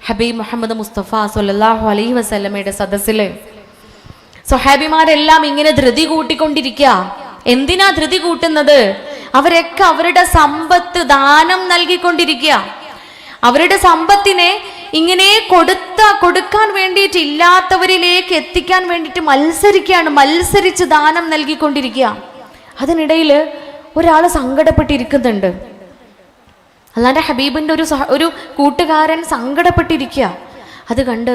ഹബീബ് മുഹമ്മദ് മുസ്തഫ സ്വല്ലല്ലാഹു അലൈഹി വസല്ലമയുടെ സദസ്സില് സ്വഹാബിമാരെല്ലാം ഇങ്ങനെ ധൃതി കൂട്ടിക്കൊണ്ടിരിക്കുക. എന്തിനാ ധൃതി കൂട്ടുന്നത്? അവരൊക്കെ അവരുടെ സമ്പത്ത് ദാനം നൽകിക്കൊണ്ടിരിക്കുക. അവരുടെ സമ്പത്തിനെ ഇങ്ങനെ കൊടുക്കാൻ വേണ്ടിയിട്ട് ഇല്ലാത്തവരിലേക്ക് എത്തിക്കാൻ വേണ്ടിയിട്ട് മത്സരിച്ച് ദാനം നൽകിക്കൊണ്ടിരിക്കുക. അതിനിടയിൽ ഒരാൾ സങ്കടപ്പെട്ടിരിക്കുന്നുണ്ട്. അല്ലാതെ ഹബീബിൻ്റെ ഒരു കൂട്ടുകാരൻ സങ്കടപ്പെട്ടിരിക്കുക. അത് കണ്ട്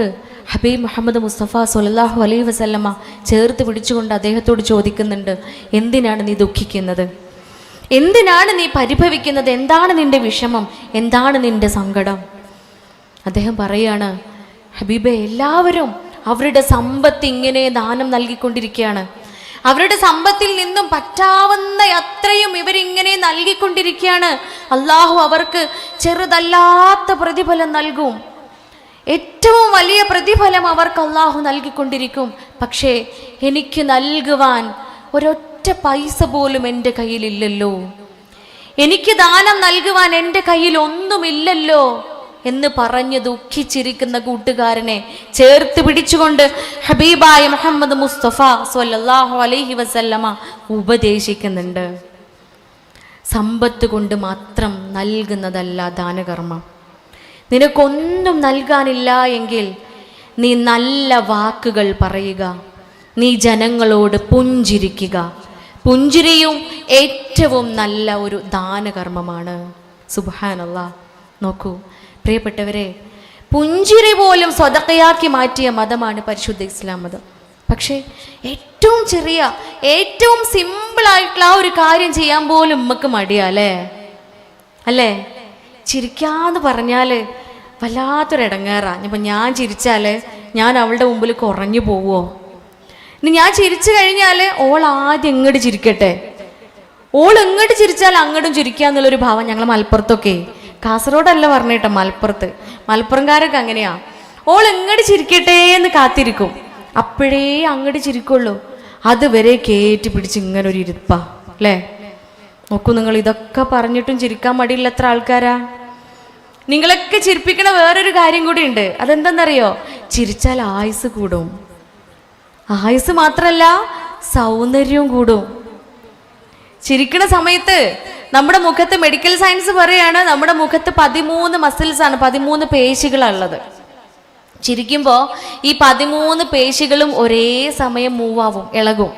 ഹബീബ് മുഹമ്മദ് മുസ്തഫ സ്വല്ലല്ലാഹു അലൈഹി വസല്ലമ ചേർത്ത് പിടിച്ചുകൊണ്ട് അദ്ദേഹത്തോട് ചോദിക്കുന്നുണ്ട്, എന്തിനാണ് നീ ദുഃഖിക്കുന്നത്? എന്തിനാണ് നീ പരിഭവിക്കുന്നത്? എന്താണ് നിന്റെ വിഷമം? എന്താണ് നിന്റെ സങ്കടം? അദ്ദേഹം പറയാണ്, ഹബീബെ, എല്ലാവരും അവരുടെ സമ്പത്ത് ഇങ്ങനെ ദാനം നൽകിക്കൊണ്ടിരിക്കുകയാണ്. അവരുടെ സമ്പത്തിൽ നിന്നും പറ്റാവുന്ന അത്രയും ഇവരിങ്ങനെ നൽകിക്കൊണ്ടിരിക്കുകയാണ്. അള്ളാഹു അവർക്ക് ചെറുതല്ലാത്ത പ്രതിഫലം നൽകും. ഏറ്റവും വലിയ പ്രതിഫലം അവർക്ക് അള്ളാഹു നൽകിക്കൊണ്ടിരിക്കും. പക്ഷേ എനിക്ക് നൽകുവാൻ ഒരൊറ്റ പൈസ പോലും എൻ്റെ കയ്യിലില്ലല്ലോ, എനിക്ക് ദാനം നൽകുവാൻ എൻ്റെ കയ്യിൽ ഒന്നുമില്ലല്ലോ എന്ന് പറഞ്ഞ് ദുഃഖിച്ചിരിക്കുന്ന കൂട്ടുകാരനെ ചേർത്ത് പിടിച്ചുകൊണ്ട് ഹബീബായ മുഹമ്മദ് മുസ്തഫ സ്വല്ലല്ലാഹു അലൈഹി വസല്ലമ ഉപദേശിക്കുന്നുണ്ട്. സമ്പത്ത് കൊണ്ട് മാത്രം നൽകുന്നതല്ല ദാനകർമ്മം. നിനക്കൊന്നും നൽകാനില്ല എങ്കിൽ നീ നല്ല വാക്കുകൾ പറയുക, നീ ജനങ്ങളോട് പുഞ്ചിരിക്കുക. പുഞ്ചിരിയും ഏറ്റവും നല്ല ഒരു ദാനകർമ്മമാണ്. സുബ്ഹാനല്ലാഹ്. നോക്കൂ പ്രിയപ്പെട്ടവരെ, പുഞ്ചിരി പോലും സ്വതക്കയാക്കി മാറ്റിയ മതമാണ് പരിശുദ്ധ ഇസ്ലാം മതം. പക്ഷേ ഏറ്റവും ചെറിയ, ഏറ്റവും സിമ്പിളായിട്ടുള്ള ആ ഒരു കാര്യം ചെയ്യാൻ പോലും നമുക്ക് മടിയാലേ അല്ലേ? ചിരിക്കാന്ന് പറഞ്ഞാൽ വല്ലാത്തൊരിടങ്ങേറാ. ഇപ്പം ഞാൻ ചിരിച്ചാൽ ഞാൻ അവളുടെ മുമ്പിൽ കുറഞ്ഞു പോവോ? ഇനി ഞാൻ ചിരിച്ചു കഴിഞ്ഞാൽ ഓൾ ആദ്യം ഇങ്ങോട്ട് ചിരിക്കട്ടെ, ഓൾ ഇങ്ങോട്ട് ചിരിച്ചാൽ അങ്ങോട്ടും ചിരിക്കുക എന്നുള്ളൊരു ഭാവം ഞങ്ങൾ മലപ്പുറത്തൊക്കെ, കാസർഗോഡല്ല പറഞ്ഞേട്ടോ, മലപ്പുറംകാരൊക്കെ അങ്ങനെയാ. ഓൾ ഇങ്ങോട്ട് ചിരിക്കട്ടെ എന്ന് കാത്തിരിക്കും, അപ്പോഴേ അങ്ങോട്ട് ചിരിക്കുള്ളൂ. അതുവരെ കയറ്റി പിടിച്ച് ഇങ്ങനെ ഒരു ഇരുപ്പാ അല്ലേ? നോക്കൂ നിങ്ങൾ, ഇതൊക്കെ പറഞ്ഞിട്ടും ചിരിക്കാൻ മടിയില്ല എത്ര ആൾക്കാരാ. നിങ്ങളൊക്കെ ചിരിപ്പിക്കണ വേറൊരു കാര്യം കൂടി ഉണ്ട്. അതെന്തെന്നറിയോ? ചിരിച്ചാൽ ആയുസ് കൂടും. ആയുസ് മാത്രല്ല, സൗന്ദര്യവും കൂടും. ചിരിക്കണ സമയത്ത് നമ്മുടെ മുഖത്ത്, മെഡിക്കൽ സയൻസ് പറയാണ്, നമ്മുടെ മുഖത്ത് 13 മസിൽസ് ആണ്, 13 പേശികളാണുള്ളത്. ചിരിക്കുമ്പോൾ ഈ 13 പേശികളും ഒരേ സമയം മൂവാവും, ഇളകും.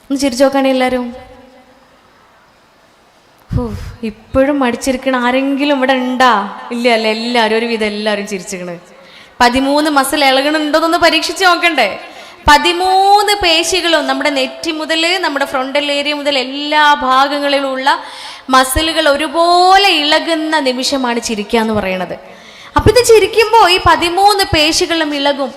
ഒന്ന് ചിരിച്ചു നോക്കാണേ എല്ലാവരും. ഇപ്പോഴും മടിച്ചിരിക്കണ ആരെങ്കിലും ഇവിടെ ഉണ്ടാ? ഇല്ല അല്ലേ? എല്ലാവരും ഒരുവിധം എല്ലാവരും ചിരിച്ചിരിക്കണ്. 13 മസിൽ ഇളകണുണ്ടോന്നൊന്ന് പരീക്ഷിച്ച് നോക്കണ്ടേ? 13 പേശികളും നമ്മുടെ നെറ്റി മുതൽ നമ്മുടെ ഫ്രണ്ടൽ ഏരിയ മുതൽ എല്ലാ ഭാഗങ്ങളിലുള്ള മസിലുകൾ ഒരുപോലെ ഇളകുന്ന നിമിഷമാണ് ചിരിക്കുക എന്ന് പറയുന്നത്. അപ്പൊ ഇത് ചിരിക്കുമ്പോൾ ഈ 13 പേശികളും ഇളകും.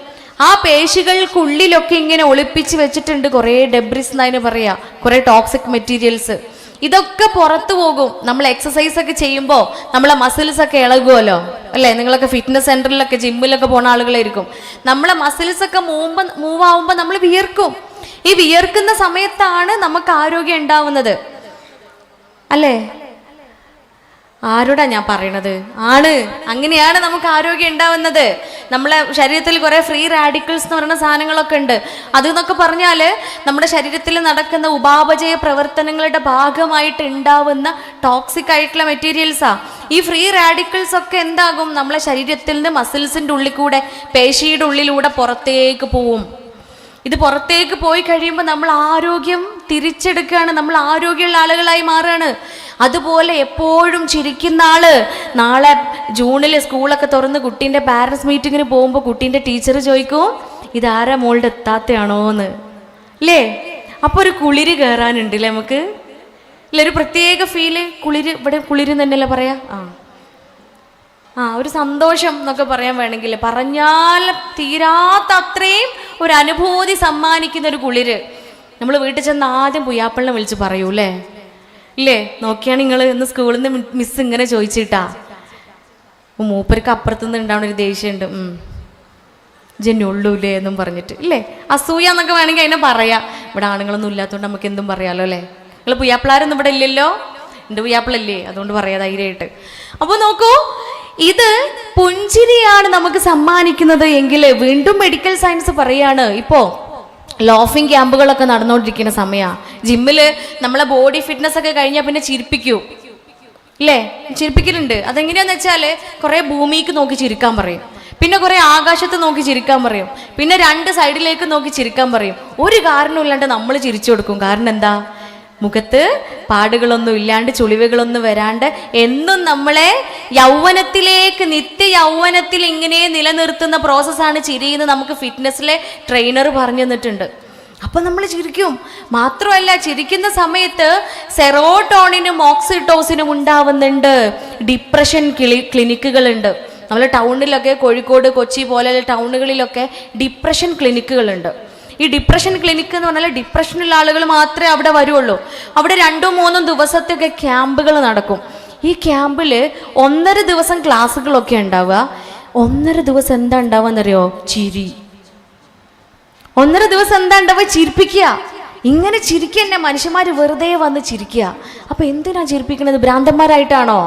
ആ പേശികൾക്കുള്ളിലൊക്കെ ഇങ്ങനെ ഒളിപ്പിച്ച് വെച്ചിട്ടുണ്ട് കുറേ ഡെബ്രിസ് എന്നതിന് പറയാ, കുറേ ടോക്സിക് മെറ്റീരിയൽസ്. ഇതൊക്കെ പുറത്തു പോകും. നമ്മൾ എക്സസൈസ് ഒക്കെ ചെയ്യുമ്പോൾ നമ്മളെ മസിൽസ് ഒക്കെ ഇളകുമല്ലോ അല്ലേ? നിങ്ങളൊക്കെ ഫിറ്റ്നസ് സെന്ററിലൊക്കെ ജിമ്മിലൊക്കെ പോണ ആളുകളായിരിക്കും. നമ്മളെ മസിൽസ് ഒക്കെ മൂവ് ആവുമ്പോൾ നമ്മൾ വിയർക്കും. ഈ വിയർക്കുന്ന സമയത്താണ് നമുക്ക് ആരോഗ്യം ഉണ്ടാവുന്നത് അല്ലേ? ആരോടാ ഞാൻ പറയണത്? ആണ്, അങ്ങനെയാണ് നമുക്ക് ആരോഗ്യം ഉണ്ടാവുന്നത്. നമ്മളെ ശരീരത്തിൽ കുറെ ഫ്രീ റാഡിക്കൽസ് എന്ന് പറയുന്ന സാധനങ്ങളൊക്കെ ഉണ്ട്. അതെന്നൊക്കെ പറഞ്ഞാൽ നമ്മുടെ ശരീരത്തിൽ നടക്കുന്ന ഉപാപചയ പ്രവർത്തനങ്ങളുടെ ഭാഗമായിട്ട് ഉണ്ടാവുന്ന ടോക്സിക് ആയിട്ടുള്ള മെറ്റീരിയൽസാ. ഈ ഫ്രീ റാഡിക്കൽസ് ഒക്കെ എന്താകും? നമ്മളെ ശരീരത്തിൽ നിന്ന് മസിൽസിൻ്റെ ഉള്ളിൽ കൂടെ, പേശിയുടെ ഉള്ളിലൂടെ പുറത്തേക്ക് പോവും. ഇത് പുറത്തേക്ക് പോയി കഴിയുമ്പോൾ നമ്മൾ ആരോഗ്യം തിരിച്ചെടുക്കുകയാണ്, നമ്മൾ ആരോഗ്യമുള്ള ആളുകളായി മാറുകയാണ്. അതുപോലെ എപ്പോഴും ചിരിക്കുന്ന ആള് നാളെ ജൂണിൽ സ്കൂളൊക്കെ തുറന്ന് കുട്ടീൻ്റെ പാരൻസ് മീറ്റിങ്ങിന് പോകുമ്പോൾ കുട്ടീൻ്റെ ടീച്ചർ ചോദിക്കും, ഇതാരാ മോളുടെ എത്താത്തയാണോ എന്ന് അല്ലേ? അപ്പോൾ ഒരു കുളിര് കയറാനുണ്ടല്ലേ നമുക്ക് അല്ലേ? ഒരു പ്രത്യേക ഫീല്, കുളിര്. ഇവിടെ കുളിര് തന്നെയല്ലേ പറയാ? ഒരു സന്തോഷം എന്നൊക്കെ പറയാൻ വേണമെങ്കിൽ പറഞ്ഞാൽ തീരാത്ത അത്രയും ഒരു അനുഭൂതി സമ്മാനിക്കുന്ന ഒരു കുളിര്. നമ്മൾ വീട്ടിൽ ചെന്ന് ആദ്യം പുയ്യാപ്പളിനെ വിളിച്ച് പറയൂ അല്ലേ? ഇല്ലേ? നോക്കിയാണ് നിങ്ങൾ ഇന്ന് സ്കൂളിൽ നിന്ന് മിസ് ഇങ്ങനെ ചോദിച്ചിട്ടാ, മൂപ്പർക്ക് അപ്പുറത്തുനിന്ന് ഉണ്ടാവുന്ന ഒരു ദേഷ്യമുണ്ട്, ജന്നുള്ളൂല്ലേ എന്നും പറഞ്ഞിട്ട് ഇല്ലേ? അസൂയ എന്നൊക്കെ വേണമെങ്കിൽ അതിനെ പറയാം. ഇവിടെ ആണുങ്ങളൊന്നും ഇല്ലാത്തതുകൊണ്ട് നമുക്ക് എന്തും പറയാലോ അല്ലേ? നിങ്ങൾ പുയ്യാപ്പിളാരൊന്നും ഇവിടെ ഇല്ലല്ലോ, എൻ്റെ പുയ്യാപ്പിളല്ലേ, അതുകൊണ്ട് പറയാം ധൈര്യമായിട്ട്. അപ്പോൾ നോക്കൂ, ഇത് പുഞ്ചിരിയാണ് നമുക്ക് സമ്മാനിക്കുന്നത് എങ്കിൽ വീണ്ടും മെഡിക്കൽ സയൻസ് പറയാണ്, ഇപ്പോ ലോഫിംഗ് ക്യാമ്പുകളൊക്കെ നടന്നുകൊണ്ടിരിക്കുന്ന സമയമാണ്. ജിമ്മില് നമ്മളെ ബോഡി ഫിറ്റ്നസ് ഒക്കെ കഴിഞ്ഞാൽ പിന്നെ ചിരിപ്പിക്കൂ ഇല്ലേ? ചിരിപ്പിക്കലുണ്ട്. അതെങ്ങനെയാന്ന് വെച്ചാൽ കുറെ ഭൂമിക്ക് നോക്കി ചിരിക്കാൻ പറയും, പിന്നെ കുറെ ആകാശത്ത് നോക്കി ചിരിക്കാൻ പറയും, പിന്നെ 2 സൈഡിലേക്ക് നോക്കി ചിരിക്കാൻ പറയും. ഒരു കാരണമില്ലാണ്ട് നമ്മൾ ചിരിച്ചു കൊടുക്കും. കാരണം എന്താ? മുഖത്ത് പാടുകളൊന്നും ഇല്ലാണ്ട്, ചുളിവുകളൊന്നും വരാണ്ട് എന്നും നമ്മളെ യൗവനത്തിലേക്ക്, നിത്യ യൗവനത്തിൽ ഇങ്ങനെ നിലനിർത്തുന്ന പ്രോസസ്സാണ് ചിരിയെന്ന് നമുക്ക് ഫിറ്റ്നസ്സിലെ ട്രെയിനർ പറഞ്ഞു തന്നിട്ടുണ്ട്. അപ്പൊ നമ്മൾ ചിരിക്കും. മാത്രമല്ല, ചിരിക്കുന്ന സമയത്ത് സെറോട്ടോണിനും ഓക്സിറ്റോസിനും ഉണ്ടാവുന്നുണ്ട്. ഡിപ്രഷൻ ക്ലിനിക്കുകളുണ്ട്. നമ്മൾ ടൗണിലൊക്കെ, കോഴിക്കോട്, കൊച്ചി പോലെയുള്ള ടൗണുകളിലൊക്കെ ഡിപ്രഷൻ ക്ലിനിക്കുകളുണ്ട്. ഈ ഡിപ്രഷൻ ക്ലിനിക്ക് എന്ന് പറഞ്ഞാൽ ഡിപ്രഷനുള്ള ആളുകൾ മാത്രമേ അവിടെ വരുള്ളൂ. അവിടെ 2-3 ദിവസത്തെയൊക്കെ ക്യാമ്പുകൾ നടക്കും. ഈ ക്യാമ്പിൽ 1.5 ദിവസം ക്ലാസ്സുകളൊക്കെ ഉണ്ടാവുക. 1.5 ദിവസം എന്താ ഉണ്ടാവുകയെന്നറിയോ? ചിരി. 1.5 ദിവസം എന്താ ഉണ്ടാവുക? ചിരിപ്പിക്കുക. ഇങ്ങനെ ചിരിക്കന്നെ മനുഷ്യന്മാർ വെറുതെ വന്ന് ചിരിക്കുക. അപ്പൊ എന്തിനാ ചിരിപ്പിക്കുന്നത്? ഭ്രാന്തന്മാരായിട്ടാണോ?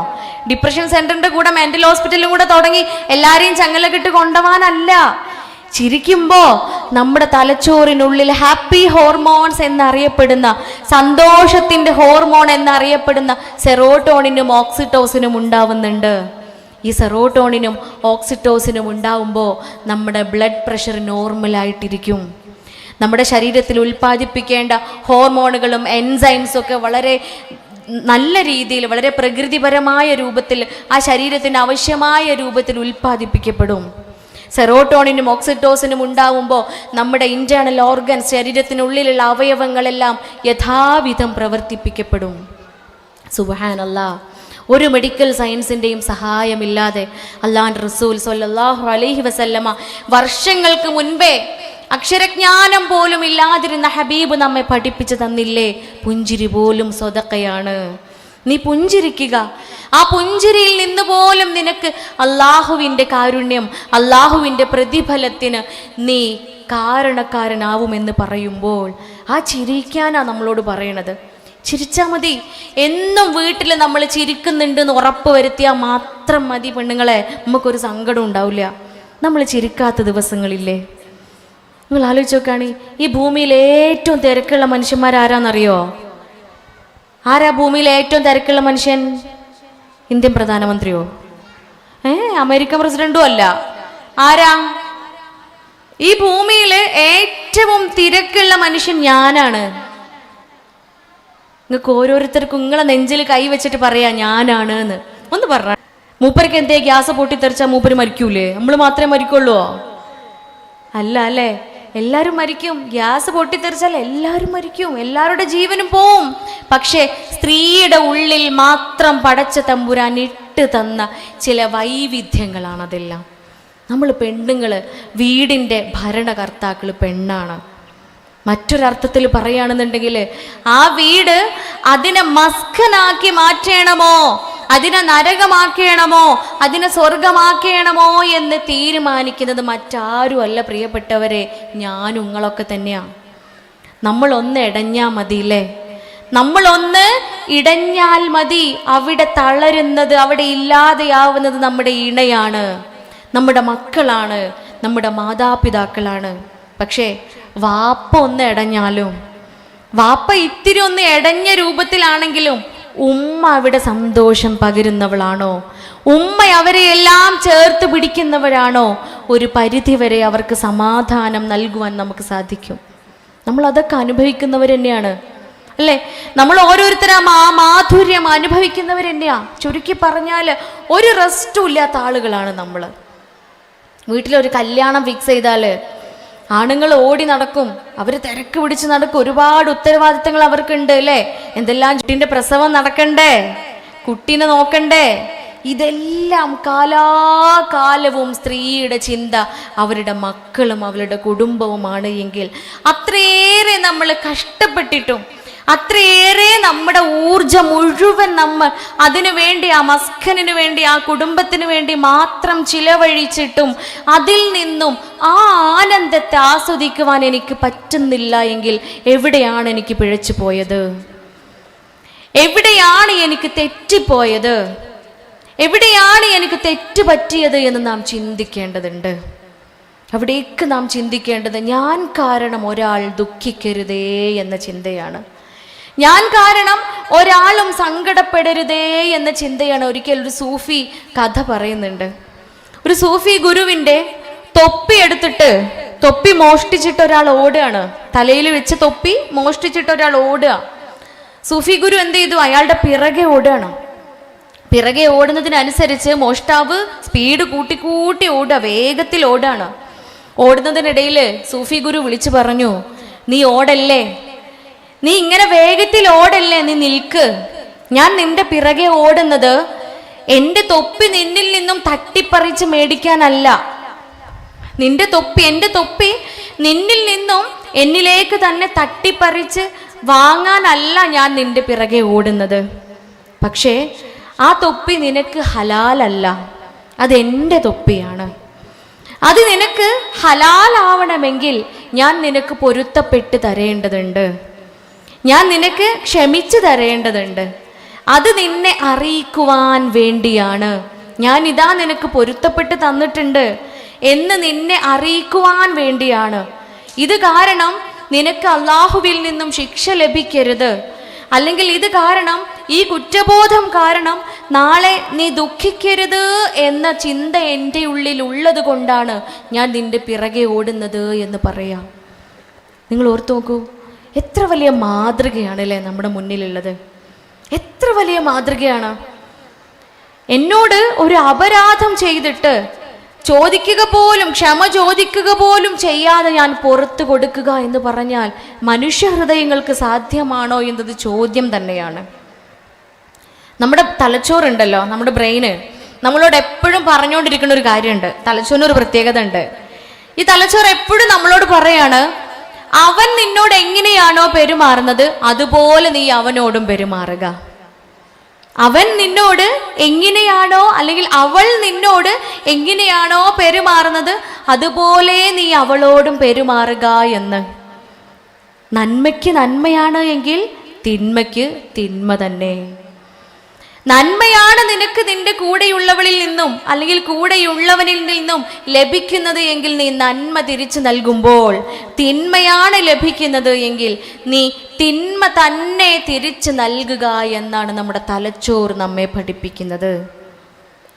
ഡിപ്രഷൻ സെന്ററിന്റെ കൂടെ മെന്റൽ ഹോസ്പിറ്റലും കൂടെ തുടങ്ങി എല്ലാരെയും ചങ്ങലക്കിട്ട് കൊണ്ടുപോകാനല്ല. ചിരിക്കുമ്പോ നമ്മുടെ തലച്ചോറിനുള്ളിൽ ഹാപ്പി ഹോർമോൺസ് എന്നറിയപ്പെടുന്ന, സന്തോഷത്തിന്റെ ഹോർമോൺ എന്നറിയപ്പെടുന്ന സെറോട്ടോണിനും ഓക്സിറ്റോസിനും ഉണ്ടാവുന്നുണ്ട്. ഈ സെറോട്ടോണിനും ഓക്സിറ്റോസിനും ഉണ്ടാവുമ്പോൾ നമ്മുടെ ബ്ലഡ് പ്രഷർ നോർമലായിട്ടിരിക്കും. നമ്മുടെ ശരീരത്തിൽ ഉൽപ്പാദിപ്പിക്കേണ്ട ഹോർമോണുകളും എൻസൈംസും ഒക്കെ വളരെ നല്ല രീതിയിൽ, വളരെ പ്രകൃതിപരമായ രൂപത്തിൽ, ആ ശരീരത്തിന് ആവശ്യമായ രൂപത്തിൽ ഉൽപ്പാദിപ്പിക്കപ്പെടും. സെറോട്ടോണിനും ഓക്സിറ്റോസിനും ഉണ്ടാവുമ്പോൾ നമ്മുടെ ഇന്റേണൽ ഓർഗൻസ്, ശരീരത്തിനുള്ളിലുള്ള അവയവങ്ങളെല്ലാം യഥാവിധം പ്രവർത്തിപ്പിക്കപ്പെടും. സുബ്ഹാനല്ലാഹ്. ഒരു മെഡിക്കൽ സയൻസിൻ്റെയും സഹായമില്ലാതെ അല്ലാഹുവിൻ്റെ റസൂൽ സ്വല്ലല്ലാഹു അലൈഹി വസല്ലമ വർഷങ്ങൾക്ക് മുൻപേ അക്ഷരജ്ഞാനം പോലും ഇല്ലാതിരുന്ന ഹബീബ് നമ്മെ പഠിപ്പിച്ചു തന്നില്ലേ? പുഞ്ചിരി പോലും സ്വതക്കയാണ്. നീ പുഞ്ചിരിക്കുക. ആ പുഞ്ചിരിയിൽ നിന്ന് പോലും നിനക്ക് അള്ളാഹുവിൻ്റെ കാരുണ്യം, അള്ളാഹുവിൻ്റെ പ്രതിഫലത്തിന് നീ കാരണക്കാരനാവുമെന്ന് പറയുമ്പോൾ ആ ചിരിക്കാനാ നമ്മളോട് പറയണത്. ചിരിച്ചാൽ മതി. എന്നും വീട്ടിൽ നമ്മൾ ചിരിക്കുന്നുണ്ടെന്ന് ഉറപ്പ് വരുത്തിയാൽ മാത്രം മതി പെണ്ണുങ്ങളെ. നമുക്കൊരു സങ്കടം ഉണ്ടാവില്ല. നമ്മൾ ചിരിക്കാത്ത ദിവസങ്ങളില്ലേ? നിങ്ങൾ ആലോചിച്ച് നോക്കുകയാണ്, ഈ ഭൂമിയിൽ ഏറ്റവും തിരക്കുള്ള മനുഷ്യന്മാരാരാന്നറിയോ? ആരാ ഭൂമിയിൽ ഏറ്റവും തിരക്കുള്ള മനുഷ്യൻ? ഇന്ത്യൻ പ്രധാനമന്ത്രിയോ? അമേരിക്കൻ പ്രസിഡന്റും അല്ല. ആരാ? ഈ ഭൂമിയിൽ ഏറ്റവും തിരക്കുള്ള മനുഷ്യൻ ഞാനാണ്. നിങ്ങൾക്ക് ഓരോരുത്തർക്കും നിങ്ങളെ നെഞ്ചിൽ കൈ വെച്ചിട്ട് പറയാ ഞാനാണ് എന്ന്. ഒന്ന് പറഞ്ഞ മൂപ്പർക്ക് എന്തേ ഗ്യാസ് പൊട്ടിത്തെറിച്ചാൽ മൂപ്പര് മരിക്കൂലേ? നമ്മൾ മാത്രമേ മരിക്കുള്ളൂ? അല്ല അല്ലേ? എല്ലാവരും മരിക്കും. ഗ്യാസ് പൊട്ടിത്തെറിച്ചാൽ എല്ലാവരും മരിക്കും, എല്ലാവരുടെ ജീവനും പോവും. പക്ഷേ സ്ത്രീയുടെ ഉള്ളിൽ മാത്രം പടച്ച തമ്പുരാൻ ഇട്ട് തന്ന ചില വൈവിധ്യങ്ങളാണതെല്ലാം. നമ്മൾ പെണ്ണുങ്ങൾ, വീടിൻ്റെ ഭരണകർത്താക്കൾ പെണ്ണാണ്. മറ്റൊരർത്ഥത്തിൽ പറയുകയാണെന്നുണ്ടെങ്കിൽ ആ വീട് അതിനെ മസ്കനാക്കി മാറ്റണമോ, അതിനെ നരകമാക്കണമോ, അതിനെ സ്വർഗമാക്കണമോ എന്ന് തീരുമാനിക്കുന്നത് മറ്റാരും അല്ല പ്രിയപ്പെട്ടവരെ, ഞാനും നിങ്ങളൊക്കെ തന്നെയാണ്. നമ്മളൊന്ന് ഇടഞ്ഞാൽ മതിയില്ലേ? നമ്മളൊന്ന് ഇടഞ്ഞാൽ മതി. അവിടെ തളരുന്നത്, അവിടെ ഇല്ലാതെയാവുന്നത് നമ്മുടെ ഇണയാണ്, നമ്മുടെ മക്കളാണ്, നമ്മുടെ മാതാപിതാക്കളാണ്. പക്ഷേ വാപ്പ ഒന്ന് ഇടഞ്ഞാലും, വാപ്പ ഇത്തിരി ഒന്ന് ഇടഞ്ഞ രൂപത്തിലാണെങ്കിലും ഉമ്മ അവിടെ സന്തോഷം പകരുന്നവളാണോ? ഉമ്മ അവരെ എല്ലാം ചേർത്ത് പിടിക്കുന്നവരാണോ? ഒരു പരിധിവരെ അവർക്ക് സമാധാനം നൽകുവാൻ നമുക്ക് സാധിക്കും. നമ്മൾ അതൊക്കെ അനുഭവിക്കുന്നവർ തന്നെയാണ് അല്ലേ? നമ്മൾ ഓരോരുത്തരും ആ മാധുര്യം അനുഭവിക്കുന്നവർ തന്നെയാ. ചുരുക്കി പറഞ്ഞാൽ ഒരു റെസ്റ്റും ഇല്ലാത്ത ആളുകളാണ് നമ്മൾ. വീട്ടിലൊരു കല്യാണം ഫിക്സ് ചെയ്താൽ ആണുങ്ങൾ ഓടി നടക്കും, അവർ തിരക്ക് പിടിച്ച് നടക്കും, ഒരുപാട് ഉത്തരവാദിത്തങ്ങൾ അവർക്കുണ്ട് അല്ലേ? എന്തെല്ലാം, കുട്ടീൻ്റെ പ്രസവം നടക്കണ്ടേ, കുട്ടീനെ നോക്കണ്ടേ, ഇതെല്ലാം കാലാകാലവും സ്ത്രീയുടെ ചിന്ത അവരുടെ മക്കളും അവരുടെ കുടുംബവുമാണ് എങ്കിൽ അത്രയേറെ നമ്മൾ കഷ്ടപ്പെട്ടിട്ടും, അത്രയേറെ നമ്മുടെ ഊർജം മുഴുവൻ നമ്മൾ അതിനു വേണ്ടി, ആ മസ്കനിന് വേണ്ടി, ആ കുടുംബത്തിന് വേണ്ടി മാത്രം ചിലവഴിച്ചിട്ടും അതിൽ നിന്നും ആ ആനന്ദത്തെ ആസ്വദിക്കുവാൻ എനിക്ക് പറ്റുന്നില്ല എങ്കിൽ എവിടെയാണ് എനിക്ക് പിഴച്ചു പോയത്? എവിടെയാണ് എനിക്ക് തെറ്റിപ്പോയത്? എവിടെയാണ് എനിക്ക് തെറ്റ് പറ്റിയത് എന്ന് നാം ചിന്തിക്കേണ്ടതുണ്ട്. അവിടേക്ക് നാം ചിന്തിക്കേണ്ടത് ഞാൻ കാരണം ഒരാൾ ദുഃഖിക്കരുതേ എന്ന ചിന്തയാണ്. ഞാൻ കാരണം ഒരാളും സങ്കടപ്പെടരുതേ എന്ന ചിന്തയാണ്. ഒരിക്കൽ ഒരു സൂഫി കഥ പറയുന്നുണ്ട്. ഒരു സൂഫി ഗുരുവിൻ്റെ തൊപ്പി എടുത്തിട്ട്, തൊപ്പി മോഷ്ടിച്ചിട്ട് ഒരാൾ ഓടുകയാണ്. തലയിൽ വെച്ച് തൊപ്പി മോഷ്ടിച്ചിട്ട് ഒരാൾ ഓടുക. സൂഫി ഗുരു എന്ത് ചെയ്തു? അയാളുടെ പിറകെ ഓടുകയാണ്. പിറകെ ഓടുന്നതിനനുസരിച്ച് മോഷ്ടാവ് സ്പീഡ് കൂട്ടി ഓടുക, വേഗത്തിൽ ഓടുകയാണ്. ഓടുന്നതിനിടയിൽ സൂഫി ഗുരു വിളിച്ചു പറഞ്ഞു, നീ ഓടല്ലേ, നീ ഇങ്ങനെ വേഗത്തിൽ ഓടല്ലേ, നീ നിൽക്ക്. ഞാൻ നിന്റെ പിറകെ ഓടുന്നത് എൻ്റെ തൊപ്പി നിന്നിൽ നിന്നും തട്ടിപ്പറിച്ച് മേടിക്കാനല്ല. എൻ്റെ തൊപ്പി നിന്നിൽ നിന്നും എന്നിലേക്ക് തന്നെ തട്ടിപ്പറിച്ച് വാങ്ങാനല്ല ഞാൻ നിന്റെ പിറകെ ഓടുന്നത്. പക്ഷേ ആ തൊപ്പി നിനക്ക് ഹലാലല്ല, അതെൻ്റെ തൊപ്പിയാണ്. അത് നിനക്ക് ഹലാലാവണമെങ്കിൽ ഞാൻ നിനക്ക് പൊരുത്തപ്പെട്ട് തരേണ്ടതുണ്ട്, ഞാൻ നിനക്ക് ക്ഷമിച്ചു തരേണ്ടതുണ്ട്. അത് നിന്നെ അറിയിക്കുവാൻ വേണ്ടിയാണ്. ഞാൻ ഇതാ നിനക്ക് പൊരുത്തപ്പെട്ട് തന്നിട്ടുണ്ട് എന്ന് നിന്നെ അറിയിക്കുവാൻ വേണ്ടിയാണ്. ഇത് കാരണം നിനക്ക് അള്ളാഹുവിൽ നിന്നും ശിക്ഷ ലഭിക്കരുത്, അല്ലെങ്കിൽ ഇത് കാരണം, ഈ കുറ്റബോധം കാരണം നാളെ നീ ദുഃഖിക്കരുത് എന്ന ചിന്ത എൻ്റെ ഉള്ളിൽ ഉള്ളത് കൊണ്ടാണ് ഞാൻ നിന്റെ പിറകെ ഓടുന്നത് എന്ന് പറയാം. നിങ്ങൾ ഓർത്തു നോക്കൂ, എത്ര വലിയ മാതൃകയാണല്ലേ നമ്മുടെ മുന്നിലുള്ളത്. എത്ര വലിയ മാതൃകയാണ്. എന്നോട് ഒരു അപരാധം ചെയ്തിട്ട് ക്ഷമ ചോദിക്കുക പോലും ചെയ്യാതെ ഞാൻ പുറത്തു കൊടുക്കുക എന്ന് പറഞ്ഞാൽ മനുഷ്യ ഹൃദയങ്ങൾക്ക് സാധ്യമാണോ എന്നത് ചോദ്യം തന്നെയാണ്. നമ്മുടെ തലച്ചോറുണ്ടല്ലോ, നമ്മുടെ ബ്രെയിന് നമ്മളോട് എപ്പോഴും പറഞ്ഞുകൊണ്ടിരിക്കുന്ന ഒരു കാര്യമുണ്ട്. തലച്ചോറിനൊരു പ്രത്യേകത ഉണ്ട്. ഈ തലച്ചോറ് എപ്പോഴും നമ്മളോട് പറയാണ്, അവൻ നിന്നോട് എങ്ങനെയാണോ പെരുമാറുന്നത് അതുപോലെ നീ അവനോടും പെരുമാറുക. അവൻ നിന്നോട് എങ്ങനെയാണോ, അല്ലെങ്കിൽ അവൾ നിന്നോട് എങ്ങനെയാണോ പെരുമാറുന്നത് അതുപോലെ നീ അവളോടും പെരുമാറുക എന്ന്. നന്മയ്ക്ക് നന്മയാണ് എങ്കിൽ തിന്മയ്ക്ക് തിന്മ തന്നെ. നന്മയാണ് നിനക്ക് നിന്റെ കൂടെയുള്ളവളിൽ നിന്നും അല്ലെങ്കിൽ കൂടെയുള്ളവനിൽ നിന്നും ലഭിക്കുന്നത് എങ്കിൽ നീ നന്മ തിരിച്ചു നൽകുമ്പോൾ, തിന്മയാണ് ലഭിക്കുന്നത് എങ്കിൽ നീ തിന്മ തന്നെ തിരിച്ചു നൽകുക എന്നാണ് നമ്മുടെ തലച്ചോറ് നമ്മെ പഠിപ്പിക്കുന്നത്.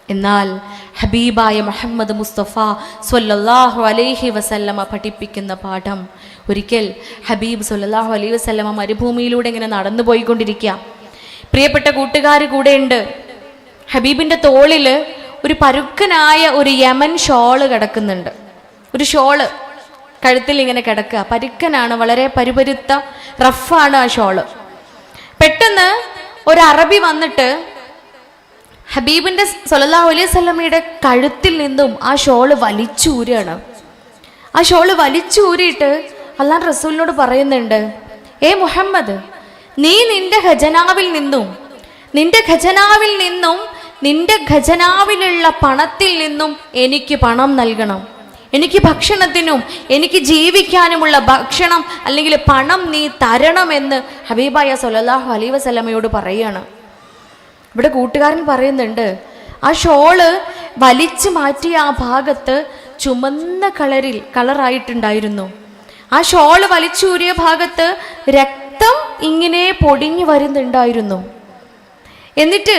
എന്നാൽ ഹബീബായ മുഹമ്മദ് മുസ്തഫ സ്വല്ലല്ലാഹു അലൈഹി വസല്ലമ പഠിപ്പിക്കുന്ന പാഠം, ഒരിക്കൽ ഹബീബ് സ്വല്ലല്ലാഹു അലൈഹി വസല്ലമ മരുഭൂമിയിലൂടെ ഇങ്ങനെ നടന്നു പോയിക്കൊണ്ടിരിക്കുക. പ്രിയപ്പെട്ട കൂട്ടുകാർ കൂടെ ഉണ്ട്. ഹബീബിൻ്റെ തോളിൽ ഒരു പരുക്കനായ ഒരു യമൻ ഷോള് കിടക്കുന്നുണ്ട്. ഒരു ഷോള് കഴുത്തിൽ ഇങ്ങനെ കിടക്കുക, പരുക്കനാണ്, വളരെ പരുപരുത്ത റഫാണ് ആ ഷോള്. പെട്ടെന്ന് ഒരു അറബി വന്നിട്ട് ഹബീബിൻ്റെ സ്വല്ലല്ലാഹു അലൈഹി വസല്ലമയുടെ കഴുത്തിൽ നിന്നും ആ ഷോള് വലിച്ചൂരാണ്. ആ ഷോള് വലിച്ചൂരിയിട്ട് അല്ലാഹ് റസൂലിനോട് പറയുന്നുണ്ട്, ഏ മുഹമ്മദ്, നീ നിന്റെ ഖജനാവിൽ നിന്നും നിന്റെ ഖജനാവിലുള്ള പണത്തിൽ നിന്നും എനിക്ക് പണം നൽകണം. എനിക്ക് ഭക്ഷണത്തിനും എനിക്ക് ജീവിക്കാനുമുള്ള ഭക്ഷണം അല്ലെങ്കിൽ പണം നീ തരണമെന്ന് ഹബീബായ സ്വല്ലല്ലാഹു അലൈഹി വസല്ലമയോട് പറയാണ്. ഇവിടെ കൂട്ടുകാരൻ പറയുന്നുണ്ട്, ആ ഷോള് വലിച്ചു മാറ്റിയ ആ ഭാഗത്ത് ചുമന്ന കളറായിട്ടുണ്ടായിരുന്നു. ആ ഷോള് വലിച്ചൂരിയ ഭാഗത്ത് രക്തം ഇങ്ങനെ പൊടിഞ്ഞു വരുന്നുണ്ടായിരുന്നു. എന്നിട്ട്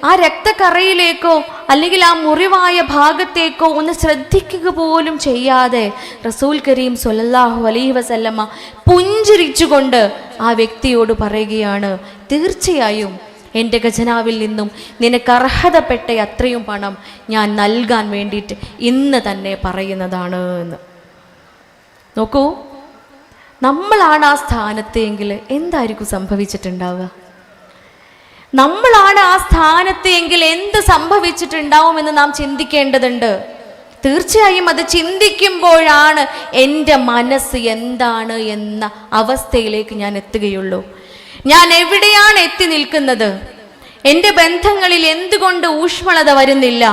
ആ രക്തക്കറയിലേക്കോ അല്ലെങ്കിൽ ആ മുറിവായ ഭാഗത്തേക്കോ ഒന്ന് ശ്രദ്ധിക്കുക പോലും ചെയ്യാതെ റസൂൽ കരീം സ്വല്ലല്ലാഹു അലൈഹി വസല്ലമ പുഞ്ചിരിച്ചുകൊണ്ട് ആ വ്യക്തിയോട് പറയുകയാണ്, തീർച്ചയായും എൻ്റെ ഖജനാവിൽ നിന്നും നിനക്ക് അർഹതപ്പെട്ട അത്രയും പണം ഞാൻ നൽകാൻ വേണ്ടിയിട്ട് ഇന്ന് തന്നെ പറയുന്നതാണ് എന്ന്. നോക്കൂ, നമ്മളാണ് ആ സ്ഥാനത്ത് എങ്കിൽ എന്തായിരിക്കും സംഭവിച്ചിട്ടുണ്ടാവുക? നമ്മളാണ് ആ സ്ഥാനത്ത് എങ്കിൽ എന്ത് സംഭവിച്ചിട്ടുണ്ടാവുമെന്ന് നാം ചിന്തിക്കേണ്ടതുണ്ട്. തീർച്ചയായും അത് ചിന്തിക്കുമ്പോഴാണ് എൻ്റെ മനസ്സ് എന്താണ് എന്ന അവസ്ഥയിലേക്ക് ഞാൻ എത്തുകയുള്ളൂ. ഞാൻ എവിടെയാണ് എത്തി നിൽക്കുന്നത്? എൻ്റെ ബന്ധങ്ങളിൽ എന്തുകൊണ്ട് ഊഷ്മളത വരുന്നില്ല?